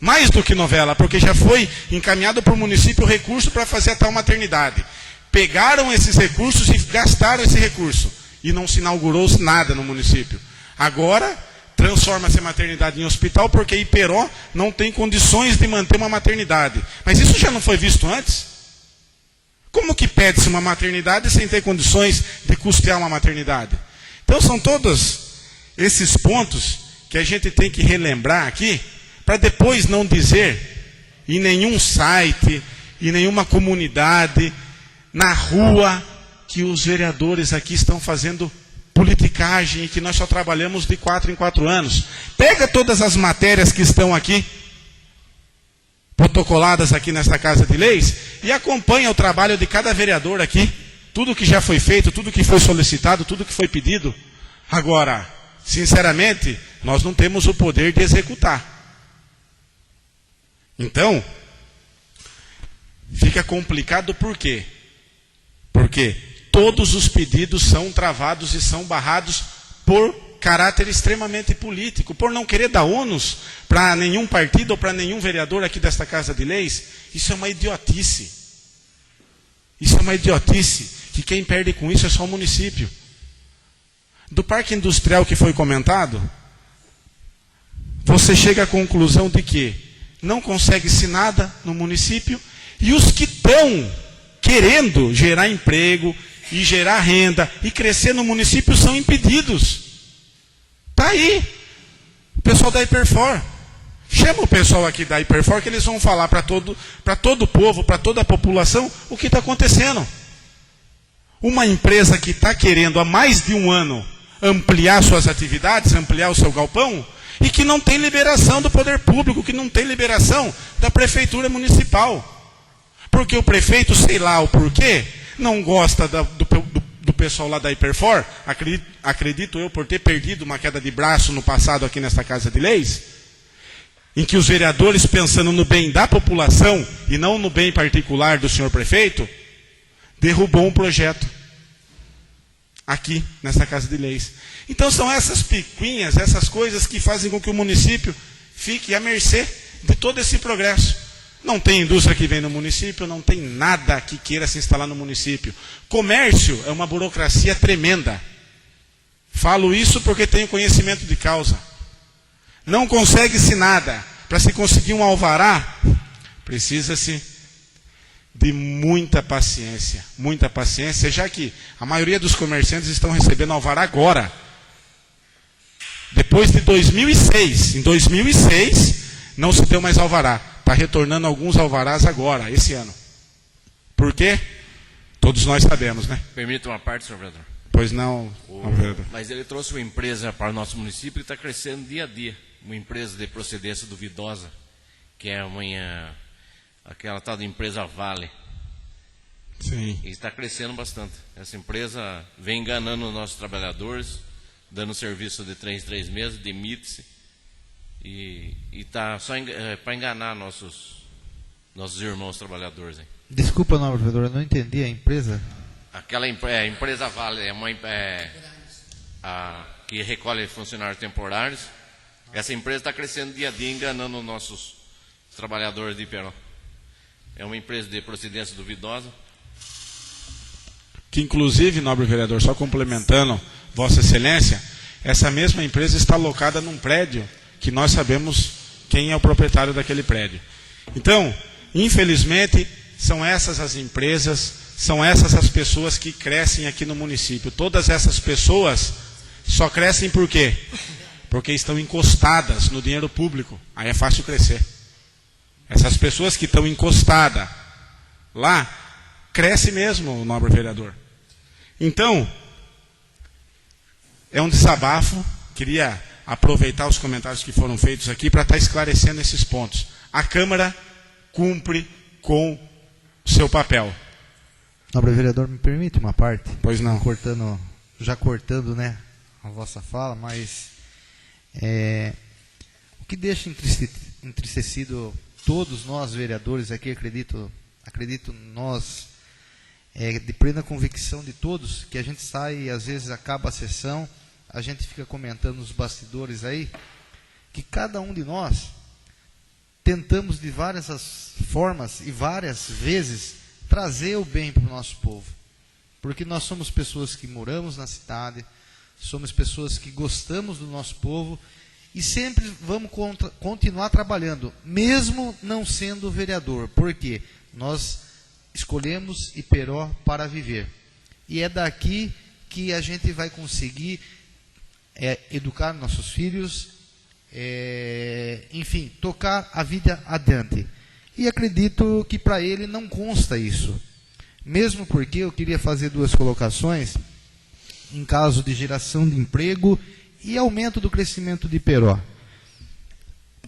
Mais do que novela, porque já foi encaminhado para o município o recurso para fazer a tal maternidade. Pegaram esses recursos e gastaram esse recurso. E não se inaugurou nada no município. Agora, transforma-se a maternidade em hospital porque Iperó não tem condições de manter uma maternidade. Mas isso já não foi visto antes? Como que pede-se uma maternidade sem ter condições de custear uma maternidade? Então são todos esses pontos que a gente tem que relembrar aqui, para depois não dizer em nenhum site, em nenhuma comunidade, na rua, que os vereadores aqui estão fazendo politicagem e que nós só trabalhamos de 4 em 4 anos. Pega todas as matérias que estão aqui, protocoladas aqui nesta Casa de Leis, e acompanha o trabalho de cada vereador aqui, tudo que já foi feito, tudo que foi solicitado, tudo que foi pedido. Agora, sinceramente, nós não temos o poder de executar. Então, fica complicado por quê? Porque todos os pedidos são travados e são barrados por caráter extremamente político, por não querer dar ônus para nenhum partido ou para nenhum vereador aqui desta Casa de Leis. Isso é uma idiotice. Isso é uma idiotice, que quem perde com isso é só o município. Do parque industrial que foi comentado, você chega à conclusão de que não consegue-se nada no município, e os que estão querendo gerar emprego e gerar renda e crescer no município são impedidos. Está aí. O pessoal da Hiperfor. Chama o pessoal aqui da Hiperfor que eles vão falar para todo o povo, para toda a população, o que está acontecendo. Uma empresa que está querendo há mais de um ano ampliar suas atividades, ampliar o seu galpão, e que não tem liberação do poder público, que não tem liberação da prefeitura municipal. Porque o prefeito, sei lá o porquê, não gosta do pessoal lá da Hiperfor, acredito eu por ter perdido uma queda de braço no passado aqui nesta Casa de Leis, em que os vereadores, pensando no bem da população e não no bem particular do senhor prefeito, derrubou um projeto aqui nesta Casa de Leis. Então são essas picuinhas, essas coisas que fazem com que o município fique à mercê de todo esse progresso. Não tem indústria que vem no município, não tem nada que queira se instalar no município. Comércio é uma burocracia tremenda. Falo isso porque tenho conhecimento de causa. Não consegue-se nada. Para se conseguir um alvará, precisa-se de muita paciência, já que a maioria dos comerciantes estão recebendo alvará agora. Depois de 2006, em 2006, não se deu mais alvará. Está retornando alguns alvarás agora, esse ano. Por quê? Todos nós sabemos, né? Permita uma parte, senhor vereador. Pois não, vereador. Mas ele trouxe uma empresa para o nosso município e está crescendo dia a dia. Uma empresa de procedência duvidosa, que é aquela tal de empresa Vale. Sim. E está crescendo bastante. Essa empresa vem enganando os nossos trabalhadores, dando serviço de 3 em 3 meses, demite-se. E está só para enganar nossos irmãos trabalhadores. Hein? Desculpa, nobre vereador, eu não entendi a empresa. aquela empresa Vale é uma que recolhe funcionários temporários. Essa empresa está crescendo dia a dia, enganando nossos trabalhadores de Iperó. É uma empresa de procedência duvidosa. Que inclusive, nobre vereador, só complementando Vossa Excelência, essa mesma empresa está alocada num prédio que nós sabemos quem é o proprietário daquele prédio. Então, infelizmente, são essas as empresas, são essas as pessoas que crescem aqui no município. Todas essas pessoas só crescem por quê? Porque estão encostadas no dinheiro público. Aí é fácil crescer. Essas pessoas que estão encostadas lá, cresce mesmo, nobre vereador. Então, é um desabafo. Queria aproveitar os comentários que foram feitos aqui para estar esclarecendo esses pontos. A Câmara cumpre com seu papel. Nobre vereador, me permite uma parte? Pois não. Cortando, né, a vossa fala, mas o que deixa entristecido todos nós vereadores aqui, acredito nós, de plena convicção de todos, que a gente sai e às vezes acaba a sessão, a gente fica comentando nos bastidores aí, que cada um de nós tentamos de várias formas e várias vezes trazer o bem para o nosso povo. Porque nós somos pessoas que moramos na cidade, somos pessoas que gostamos do nosso povo e sempre vamos continuar trabalhando, mesmo não sendo vereador, porque nós escolhemos Iperó para viver. E é daqui que a gente vai conseguir educar nossos filhos, enfim, tocar a vida adiante. E acredito que para ele não consta isso. Mesmo porque eu queria fazer duas colocações em caso de geração de emprego e aumento do crescimento de Iperó.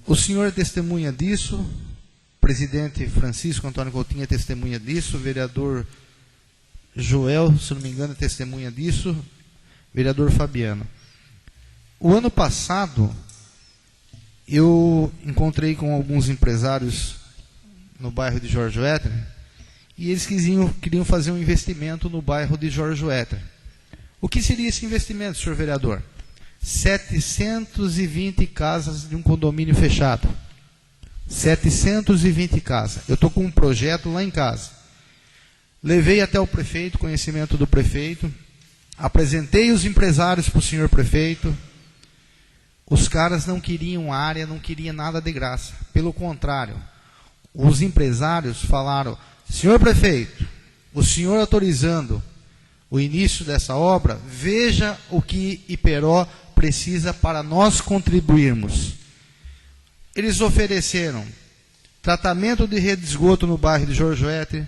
O senhor é testemunha disso, o presidente Francisco Antônio Coutinho é testemunha disso, o vereador Joel, se não me engano, é testemunha disso, vereador Fabiano. O ano passado, eu encontrei com alguns empresários no bairro de Jorge Wetter, e eles queriam fazer um investimento no bairro de Jorge Wetter. O que seria esse investimento, senhor vereador? 720 casas de um condomínio fechado. 720 casas. Eu estou com um projeto lá em casa. Levei até o prefeito, conhecimento do prefeito, apresentei os empresários para o senhor prefeito. Os caras não queriam área, não queriam nada de graça. Pelo contrário, os empresários falaram: senhor prefeito, o senhor autorizando o início dessa obra, veja o que Iperó precisa para nós contribuirmos. Eles ofereceram tratamento de rede de esgoto no bairro de Jorge Wetter,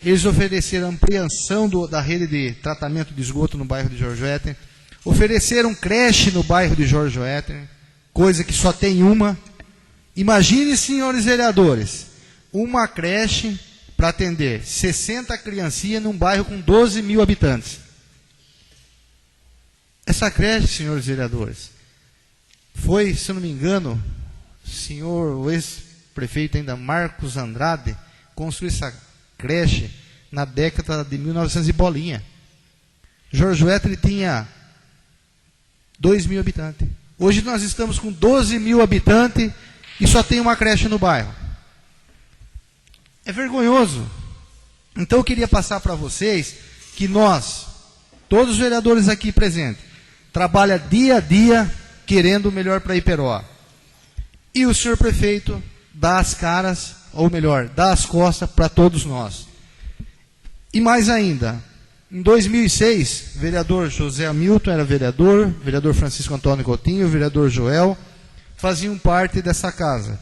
eles ofereceram ampliação da rede de tratamento de esgoto no bairro de Jorge Wetter, ofereceram creche no bairro de Jorge Wetter, coisa que só tem uma. Imagine, senhores vereadores, uma creche para atender 60 criancinhas num bairro com 12 mil habitantes. Essa creche, senhores vereadores, foi, se eu não me engano, o ex-prefeito ainda Marcos Andrade construiu essa creche na década de 1900 e bolinha. Jorge Wetter tinha 2 mil habitantes. Hoje nós estamos com 12 mil habitantes e só tem uma creche no bairro. É vergonhoso. Então eu queria passar para vocês que nós, todos os vereadores aqui presentes, trabalham dia a dia querendo o melhor para Iperó. E o senhor prefeito dá as caras, ou melhor, dá as costas para todos nós. E mais ainda, em 2006, vereador José Hamilton era vereador Francisco Antônio Coutinho, vereador Joel, faziam parte dessa casa.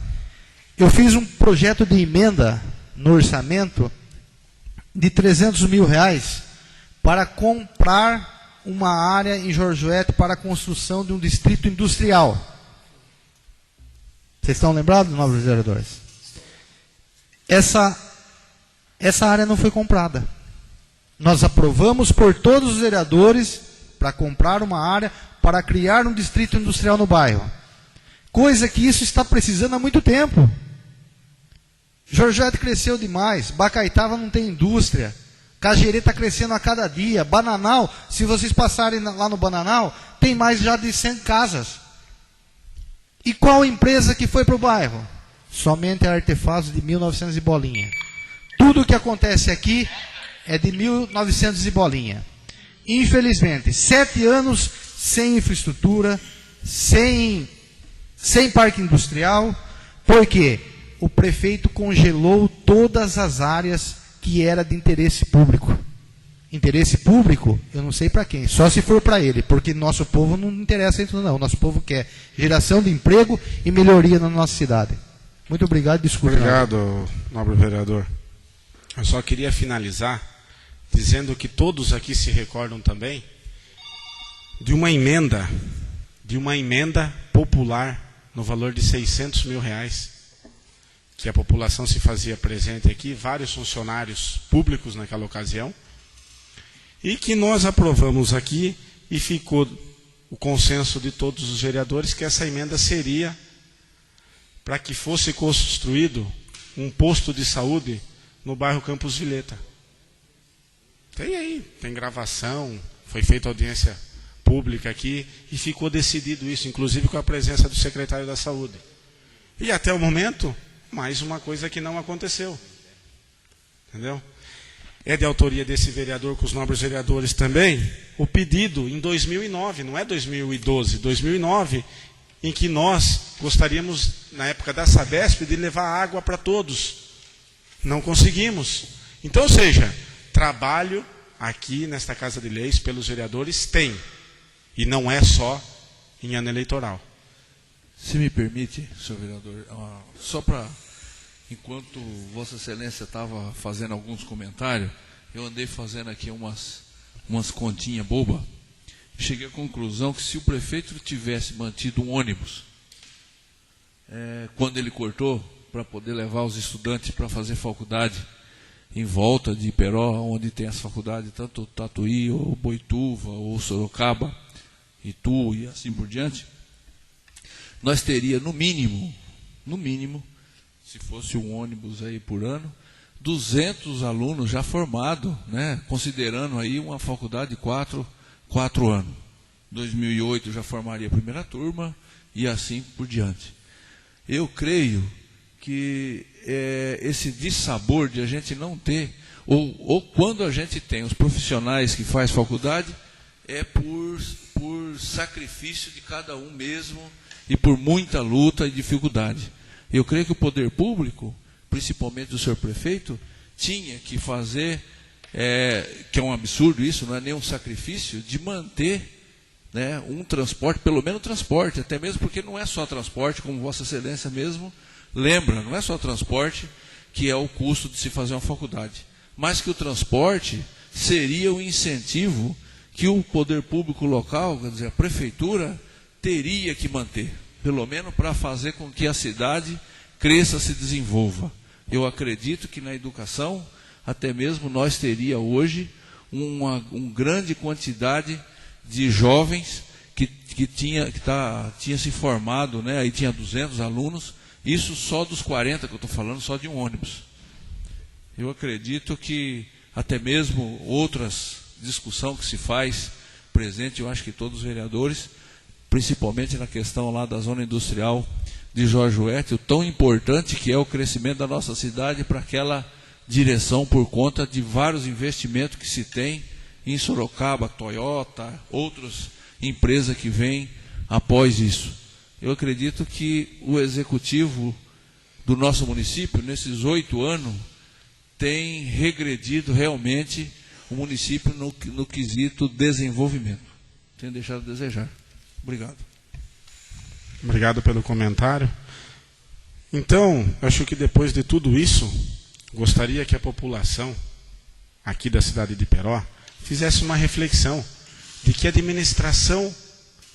Eu fiz um projeto de emenda no orçamento de 300 mil reais para comprar uma área em Jorge Wetter para a construção de um distrito industrial. Vocês estão lembrados, nobres vereadores? Essa área não foi comprada. Nós aprovamos por todos os vereadores para comprar uma área para criar um distrito industrial no bairro. Coisa que isso está precisando há muito tempo. Jorge Wetter cresceu demais. Bacaitava não tem indústria. Cajerê está crescendo a cada dia. Bananal, se vocês passarem lá no Bananal, tem mais já de 100 casas. E qual empresa que foi para o bairro? Somente a Artefatos de 1900 e bolinha. Tudo o que acontece aqui é de 1900 e bolinha. Infelizmente, 7 anos sem infraestrutura, sem parque industrial, porque o prefeito congelou todas as áreas que era de interesse público. Interesse público, eu não sei para quem, só se for para ele, porque nosso povo não interessa isso não. Nosso povo quer geração de emprego e melhoria na nossa cidade. Muito obrigado, desculpa. Obrigado, nobre vereador. Eu só queria finalizar dizendo que todos aqui se recordam também de uma emenda popular no valor de R$600 mil, que a população se fazia presente aqui, vários funcionários públicos naquela ocasião, e que nós aprovamos aqui e ficou o consenso de todos os vereadores que essa emenda seria para que fosse construído um posto de saúde no bairro Campos Vileta. Tem aí, tem gravação, foi feita audiência pública aqui e ficou decidido isso, inclusive com a presença do secretário da Saúde. E até o momento, mais uma coisa que não aconteceu. Entendeu? É de autoria desse vereador, com os nobres vereadores também, o pedido em 2009, não é 2012, 2009, em que nós gostaríamos, na época da Sabesp, de levar água para todos. Não conseguimos. Então, ou seja, trabalho aqui nesta Casa de Leis pelos vereadores tem. E não é só em ano eleitoral. Se me permite, senhor vereador, só para, enquanto Vossa Excelência estava fazendo alguns comentários, eu andei fazendo aqui umas continhas bobas. Cheguei à conclusão que se o prefeito tivesse mantido um ônibus, quando ele cortou, para poder levar os estudantes para fazer faculdade, em volta de Iperó, onde tem as faculdades, tanto Tatuí, ou Boituva, ou Sorocaba, Itu e assim por diante, nós teria no mínimo, se fosse um ônibus aí por ano, 200 alunos já formados, né, considerando aí uma faculdade de 4 anos. 2008 já formaria a primeira turma e assim por diante. Eu creio que esse dissabor de a gente não ter, ou quando a gente tem os profissionais que faz faculdade, é por sacrifício de cada um mesmo e por muita luta e dificuldade. Eu creio que o poder público, principalmente o senhor prefeito, tinha que fazer, que é um absurdo isso, não é nenhum sacrifício, de manter, né, um transporte, pelo menos transporte, até mesmo porque não é só transporte, como Vossa Excelência mesmo lembra, não é só transporte que é o custo de se fazer uma faculdade, mas que o transporte seria o incentivo que o poder público local, quer dizer, a prefeitura, teria que manter, pelo menos para fazer com que a cidade cresça, se desenvolva. Eu acredito que na educação, até mesmo nós teria hoje uma grande quantidade de jovens que tinha se formado, né, aí tinha 200 alunos, isso só dos 40 que eu estou falando, só de um ônibus. Eu acredito que até mesmo outras discussão que se faz presente, eu acho que todos os vereadores, principalmente na questão lá da zona industrial de Jorge Huete, o tão importante que é o crescimento da nossa cidade para aquela direção por conta de vários investimentos que se tem em Sorocaba, Toyota, outras empresas que vêm após isso. Eu acredito que o executivo do nosso município, nesses 8 anos, tem regredido realmente o município no quesito desenvolvimento. Tem deixado a desejar. Obrigado. Obrigado pelo comentário. Então, acho que depois de tudo isso, gostaria que a população aqui da cidade de Iperó fizesse uma reflexão de que administração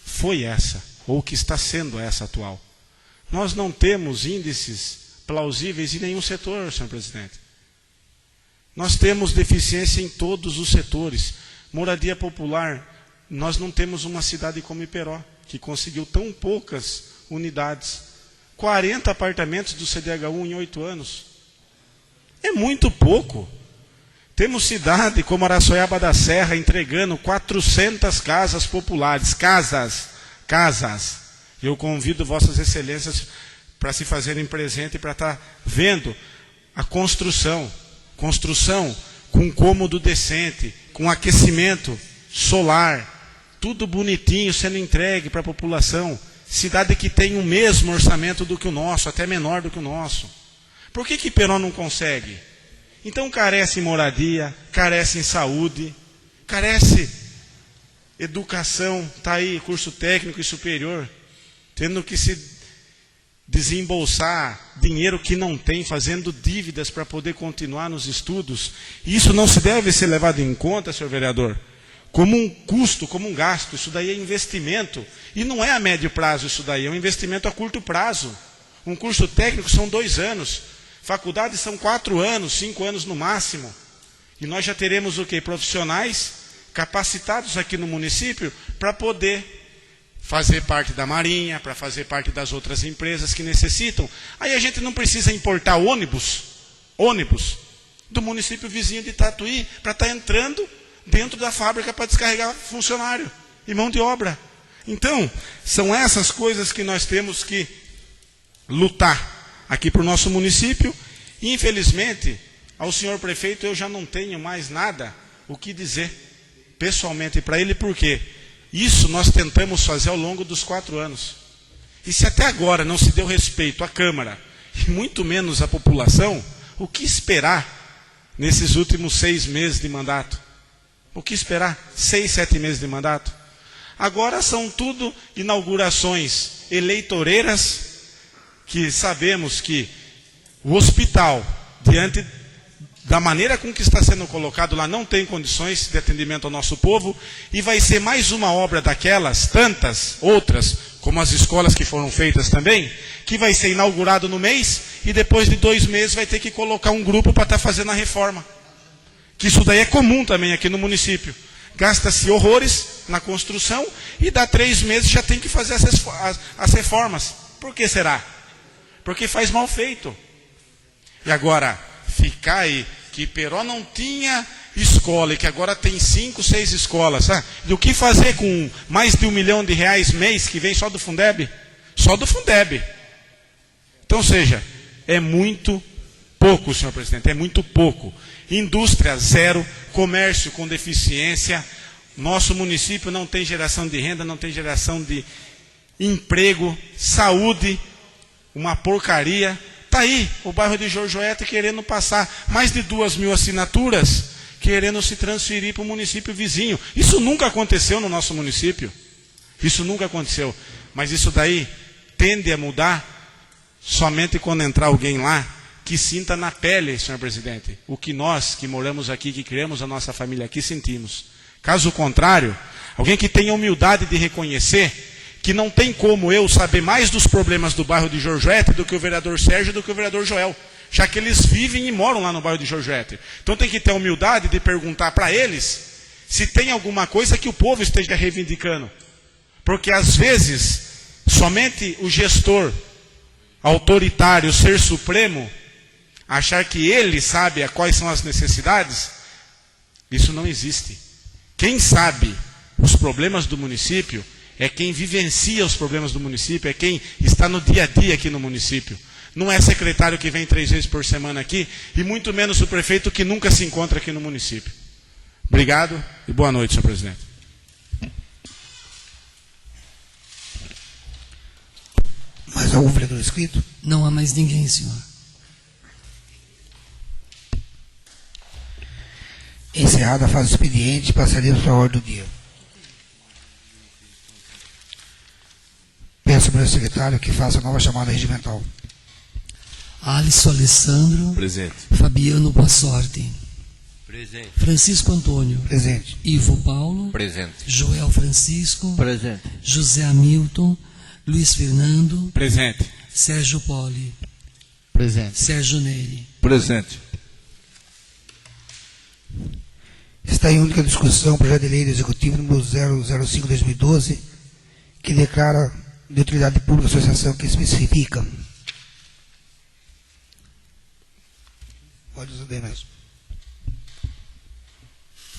foi essa, ou que está sendo essa atual. Nós não temos índices plausíveis em nenhum setor, senhor presidente. Nós temos deficiência em todos os setores. Moradia popular, nós não temos uma cidade como Iperó, que conseguiu tão poucas unidades. 40 apartamentos do CDHU em 8 anos. É muito pouco. Temos cidade como Araçoiaba da Serra entregando 400 casas populares. Casas. Eu convido vossas excelências para se fazerem presente e para estar vendo a construção. Construção com cômodo decente, com aquecimento solar, tudo bonitinho sendo entregue para a população. Cidade que tem o mesmo orçamento do que o nosso, até menor do que o nosso. Por que Peró não consegue? Então carece em moradia, carece em saúde, carece educação, está aí curso técnico e superior, tendo que se desembolsar dinheiro que não tem, fazendo dívidas para poder continuar nos estudos. Isso não se deve ser levado em conta, senhor vereador, como um custo, como um gasto. Isso daí é investimento. E não é a médio prazo isso daí, é um investimento a curto prazo. Um curso técnico são 2 anos. Faculdades são 4 anos, 5 anos no máximo. E nós já teremos o quê? Profissionais capacitados aqui no município para poder fazer parte da Marinha, para fazer parte das outras empresas que necessitam. Aí a gente não precisa importar ônibus do município vizinho de Tatuí para estar entrando dentro da fábrica para descarregar funcionário e mão de obra. Então, são essas coisas que nós temos que lutar aqui para o nosso município. Infelizmente, ao senhor prefeito eu já não tenho mais nada o que dizer pessoalmente para ele, porque isso nós tentamos fazer ao longo dos 4 anos. E se até agora não se deu respeito à Câmara, e muito menos à população, o que esperar nesses últimos 6 meses de mandato? O que esperar? 6, 7 meses de mandato? Agora são tudo inaugurações eleitoreiras, que sabemos que o hospital, diante da maneira com que está sendo colocado lá, não tem condições de atendimento ao nosso povo, e vai ser mais uma obra daquelas, tantas outras, como as escolas que foram feitas também, que vai ser inaugurado no mês, e depois de 2 meses vai ter que colocar um grupo para estar fazendo a reforma. Que isso daí é comum também aqui no município. Gasta-se horrores na construção, e dá 3 meses já tem que fazer as reformas. Por que será? Porque faz mal feito. E agora, ficar aí, que Peró não tinha escola, e que agora tem 5, 6 escolas, sabe? E o que fazer com mais de R$1 milhão mês, que vem só do Fundeb? Só do Fundeb. Então, seja, é muito pouco, senhor presidente, é muito pouco. Indústria zero, comércio com deficiência, nosso município não tem geração de renda, não tem geração de emprego, saúde, uma porcaria. Está aí o bairro de Jorjoeta querendo passar mais de 2.000 assinaturas, querendo se transferir para o município vizinho. Isso nunca aconteceu no nosso município. Isso nunca aconteceu. Mas isso daí tende a mudar somente quando entrar alguém lá que sinta na pele, senhor presidente, o que nós que moramos aqui, que criamos a nossa família aqui, sentimos. Caso contrário, alguém que tenha humildade de reconhecer que não tem como eu saber mais dos problemas do bairro de Jorjoeta do que o vereador Sérgio e do que o vereador Joel, já que eles vivem e moram lá no bairro de Jorjoeta. Então tem que ter a humildade de perguntar para eles se tem alguma coisa que o povo esteja reivindicando. Porque às vezes, somente o gestor autoritário, o ser supremo, achar que ele sabe quais são as necessidades, isso não existe. Quem sabe os problemas do município é quem vivencia os problemas do município, é quem está no dia a dia aqui no município. Não é secretário que vem 3 vezes por semana aqui, e muito menos o prefeito que nunca se encontra aqui no município. Obrigado e boa noite, senhor presidente. Mais algum vereador inscrito? Não há mais ninguém, senhor. Encerrada a fase do expediente, passaremos para a ordem do dia. Peço ao meu secretário que faça a nova chamada regimental. Alisson Alessandro. Presente. Fabiano Passorte. Presente. Francisco Antônio. Presente. Ivo Paulo. Presente. Joel Francisco. Presente. José Hamilton. Luiz Fernando. Presente. Sérgio Poli. Presente. Sérgio Neri. Presente. Está em única discussão o projeto de lei do Executivo número 005/2012, que declara de utilidade pública a associação que especifica. Pode usar mesmo.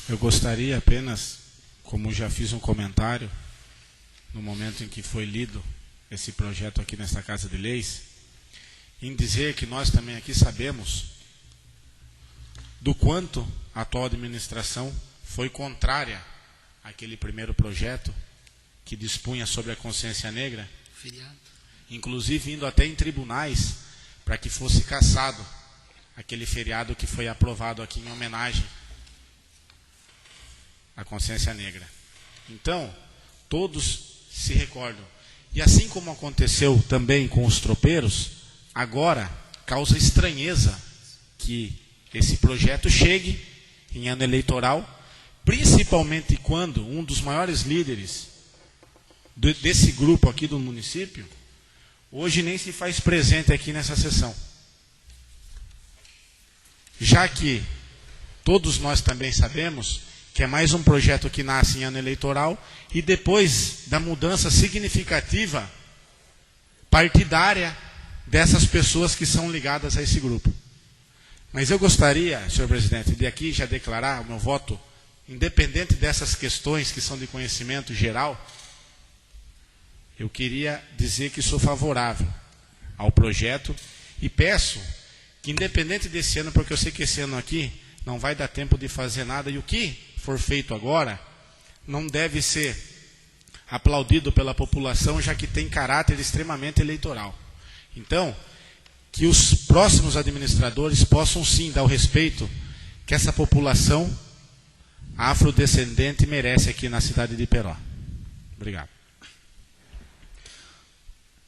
Eu gostaria apenas, como já fiz um comentário, no momento em que foi lido esse projeto aqui nesta Casa de Leis, em dizer que nós também aqui sabemos do quanto a atual administração foi contrária àquele primeiro projeto que dispunha sobre a consciência negra, Feriado. inclusive indo até em tribunais para que fosse cassado aquele feriado que foi aprovado aqui em homenagem à consciência negra. Então, todos se recordam. E assim como aconteceu também com os tropeiros, agora causa estranheza que esse projeto chegue em ano eleitoral, principalmente quando um dos maiores líderes desse grupo aqui do município, hoje nem se faz presente aqui nessa sessão. Já que todos nós também sabemos que é mais um projeto que nasce em ano eleitoral e depois da mudança significativa partidária dessas pessoas que são ligadas a esse grupo. Mas eu gostaria, senhor presidente, de aqui já declarar o meu voto, independente dessas questões que são de conhecimento geral, eu queria dizer que sou favorável ao projeto e peço que, independente desse ano, porque eu sei que esse ano aqui não vai dar tempo de fazer nada, e o que for feito agora não deve ser aplaudido pela população, já que tem caráter extremamente eleitoral. Então, que os próximos administradores possam sim dar o respeito que essa população afrodescendente merece aqui na cidade de Iperó. Obrigado.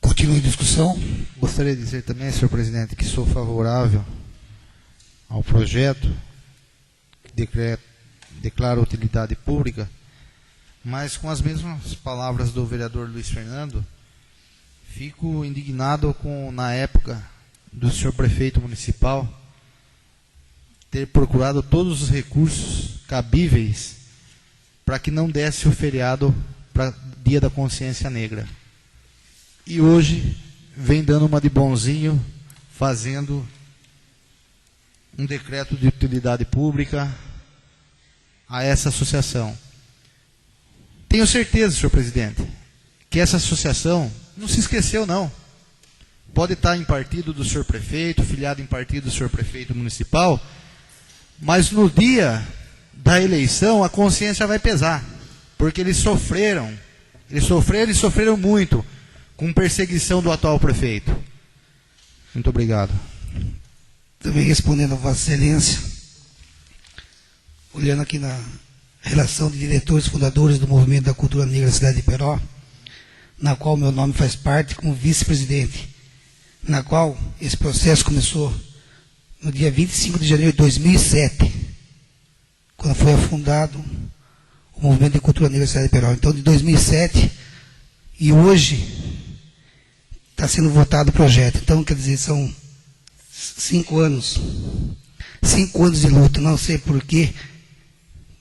Continua em discussão. Gostaria de dizer também, senhor presidente, que sou favorável ao projeto que declara utilidade pública, mas com as mesmas palavras do vereador Luiz Fernando, fico indignado com, na época do senhor prefeito municipal, ter procurado todos os recursos cabíveis para que não desse o feriado para Dia da Consciência Negra. E hoje vem dando uma de bonzinho, fazendo um decreto de utilidade pública a essa associação. Tenho certeza, senhor presidente, que essa associação não se esqueceu, não. Pode estar em partido do senhor prefeito, filiado em partido do senhor prefeito municipal, mas no dia da eleição a consciência vai pesar, porque eles sofreram muito com perseguição do atual prefeito. Muito obrigado. Também respondendo a Vossa Excelência, olhando aqui na relação de diretores fundadores do Movimento da Cultura Negra da cidade de Iperó, na qual meu nome faz parte como vice-presidente, na qual esse processo começou no dia 25 de janeiro de 2007, quando foi fundado o Movimento de Cultura Negra da cidade de Iperó. Então, de 2007 e hoje está sendo votado o projeto. Então, quer dizer, são 5 anos. 5 anos de luta. Não sei por que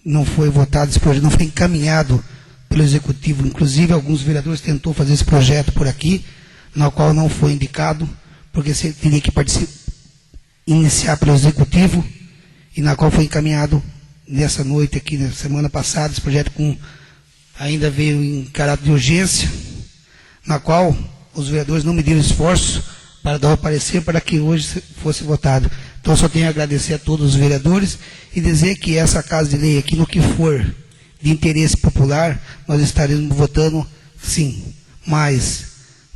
não foi votado esse projeto, não foi encaminhado pelo Executivo. Inclusive, alguns vereadores tentou fazer esse projeto por aqui, no qual não foi indicado, porque você teria que iniciar pelo Executivo, e na qual foi encaminhado nessa noite aqui, na semana passada, esse projeto ainda veio em caráter de urgência, na qual os vereadores não mediram esforço para dar o parecer para que hoje fosse votado. Então, eu só tenho a agradecer a todos os vereadores e dizer que essa Casa de Lei, aqui no que for de interesse popular, nós estaremos votando sim, mas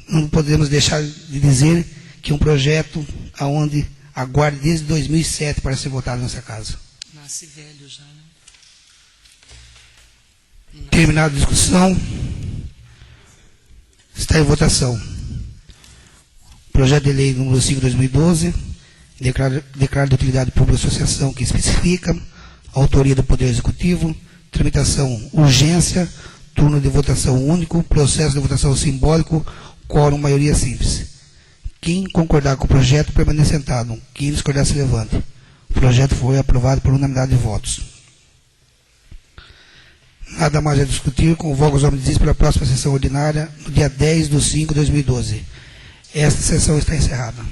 não podemos deixar de dizer que é um projeto onde aguarda desde 2007 para ser votado nessa casa. Nasce velho já, né? Terminada a discussão, está em votação. Projeto de lei número 5 de 2012, declara de utilidade pública a associação que especifica, autoria do Poder Executivo, tramitação urgência, turno de votação único, processo de votação simbólico, quórum maioria simples. Quem concordar com o projeto permanece sentado. Quem discordar se levante. O projeto foi aprovado por unanimidade de votos. Nada mais a discutir. Convoco os homens para a próxima sessão ordinária, no dia 10/5/2012. Esta sessão está encerrada.